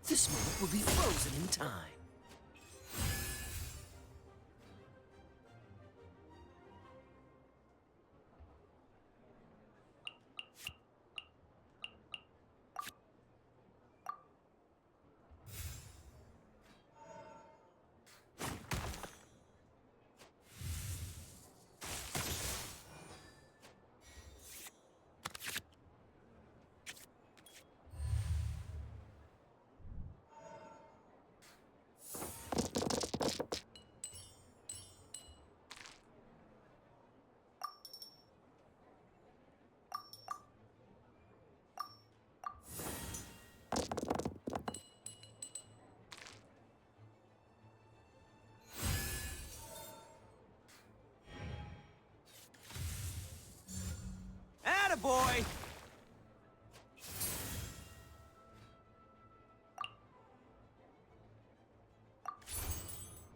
This moment will be frozen in time. Attaboy!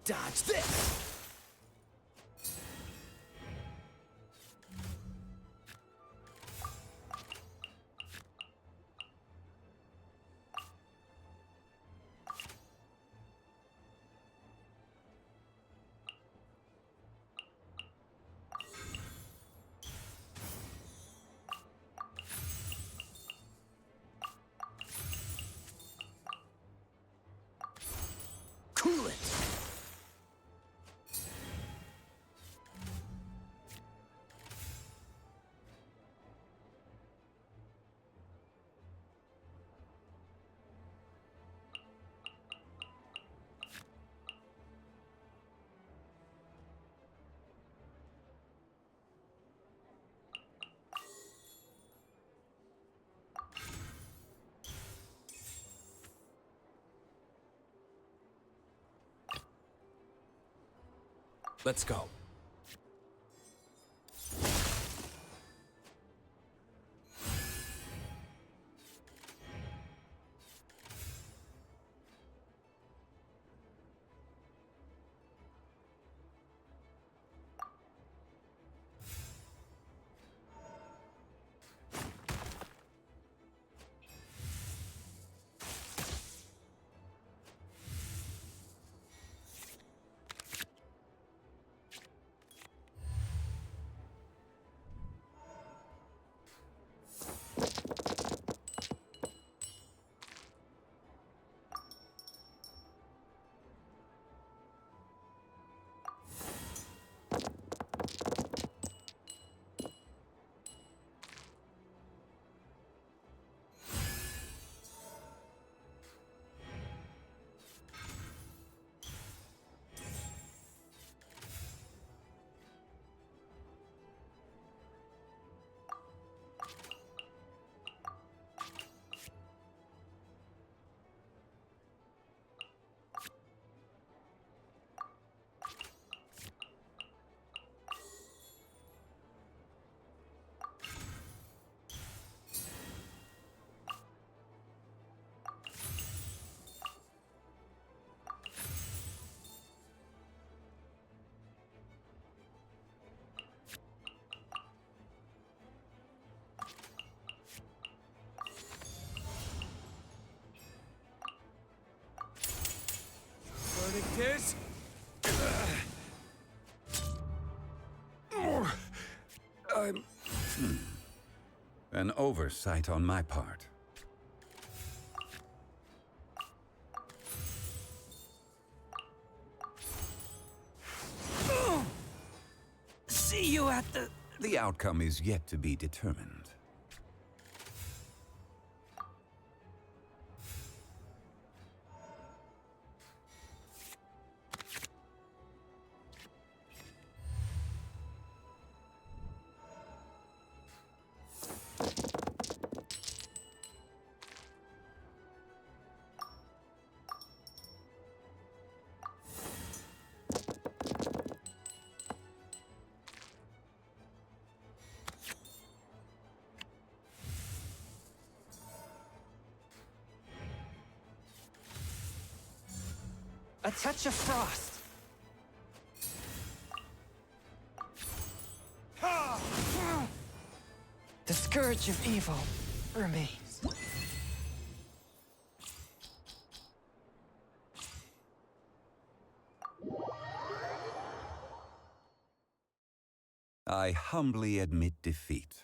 Dodge this! Let's go. Verdict is... I'm... An oversight on my part. See you at the... The outcome is yet to be determined. A touch of frost. The scourge of evil remains. I humbly admit defeat.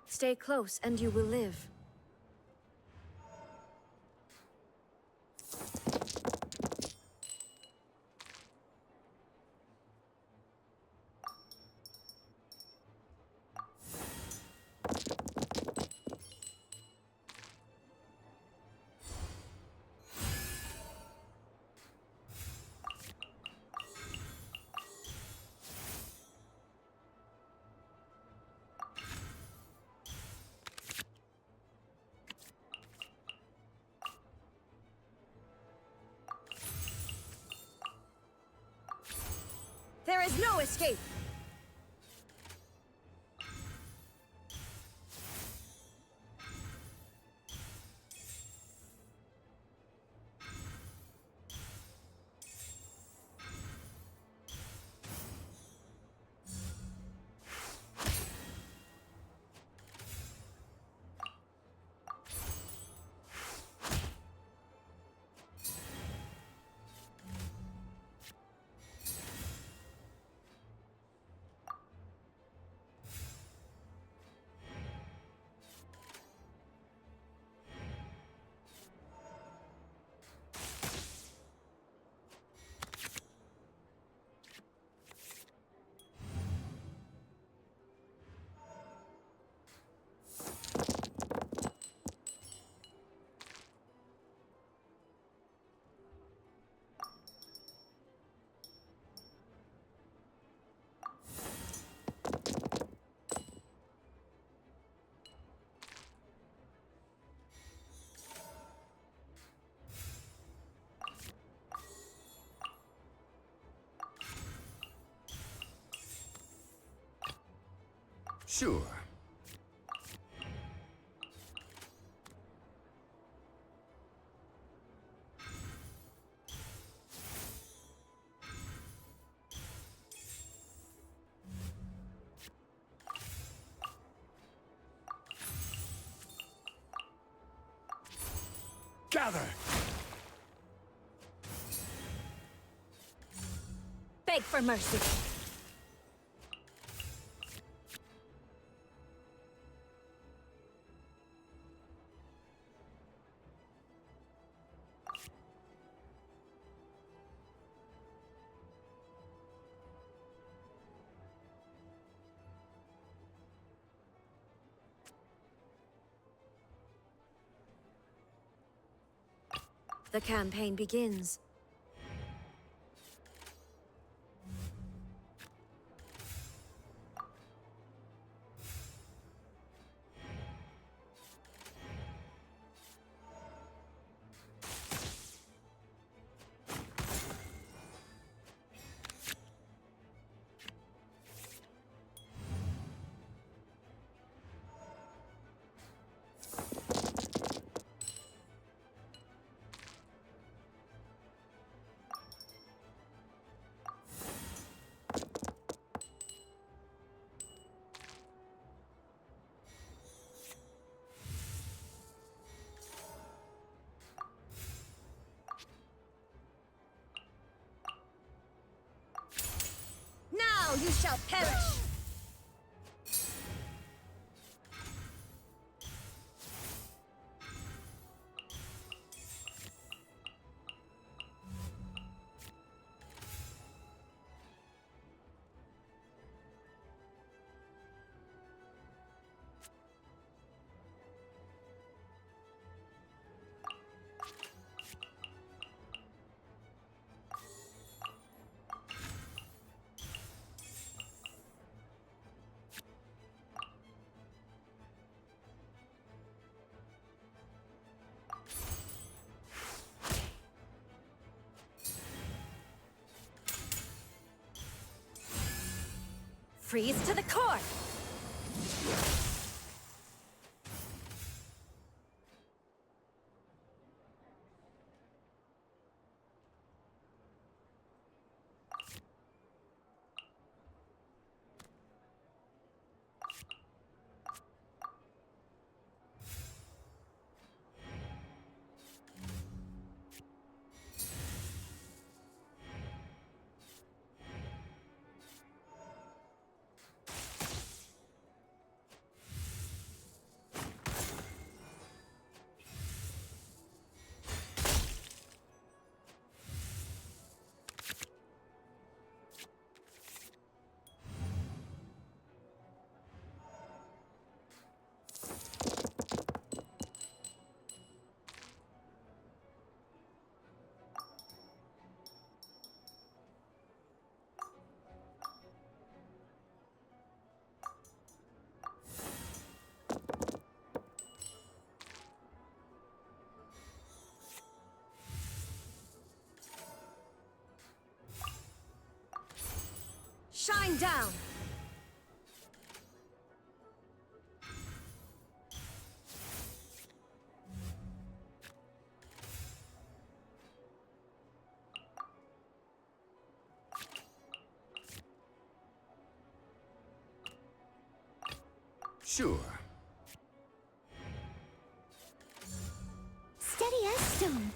Stay close and you will live. There's no escape! Sure. Gather! Beg for mercy. The campaign begins. Now you shall perish! Freeze to the core! down. Sure. Steady as stone.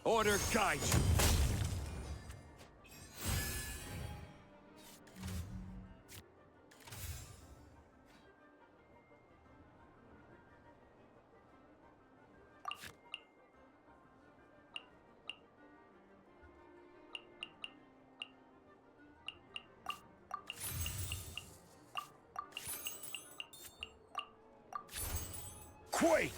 Order guide you. Quake!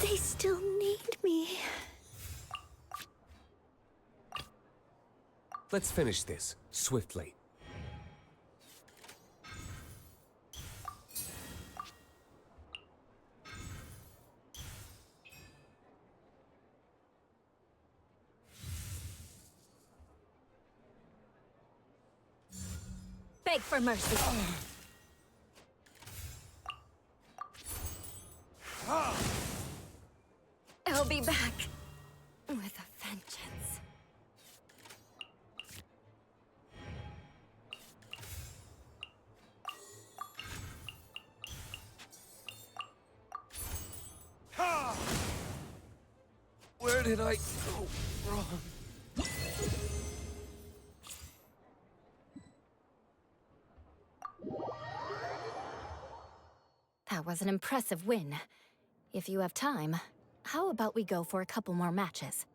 They still need me. Let's finish this, swiftly. Beg for mercy. I'll be back with a vengeance. Where did I go wrong? That was an impressive win. If you have time, how about we go for a couple more matches?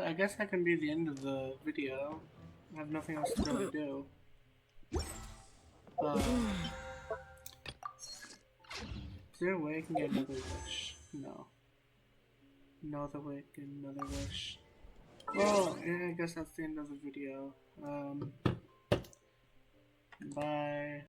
I guess that can be the end of the video. I have nothing else to really do. Is there a way I can get another wish? No. No other way I can get another wish. Well, yeah, I guess that's the end of the video. Bye.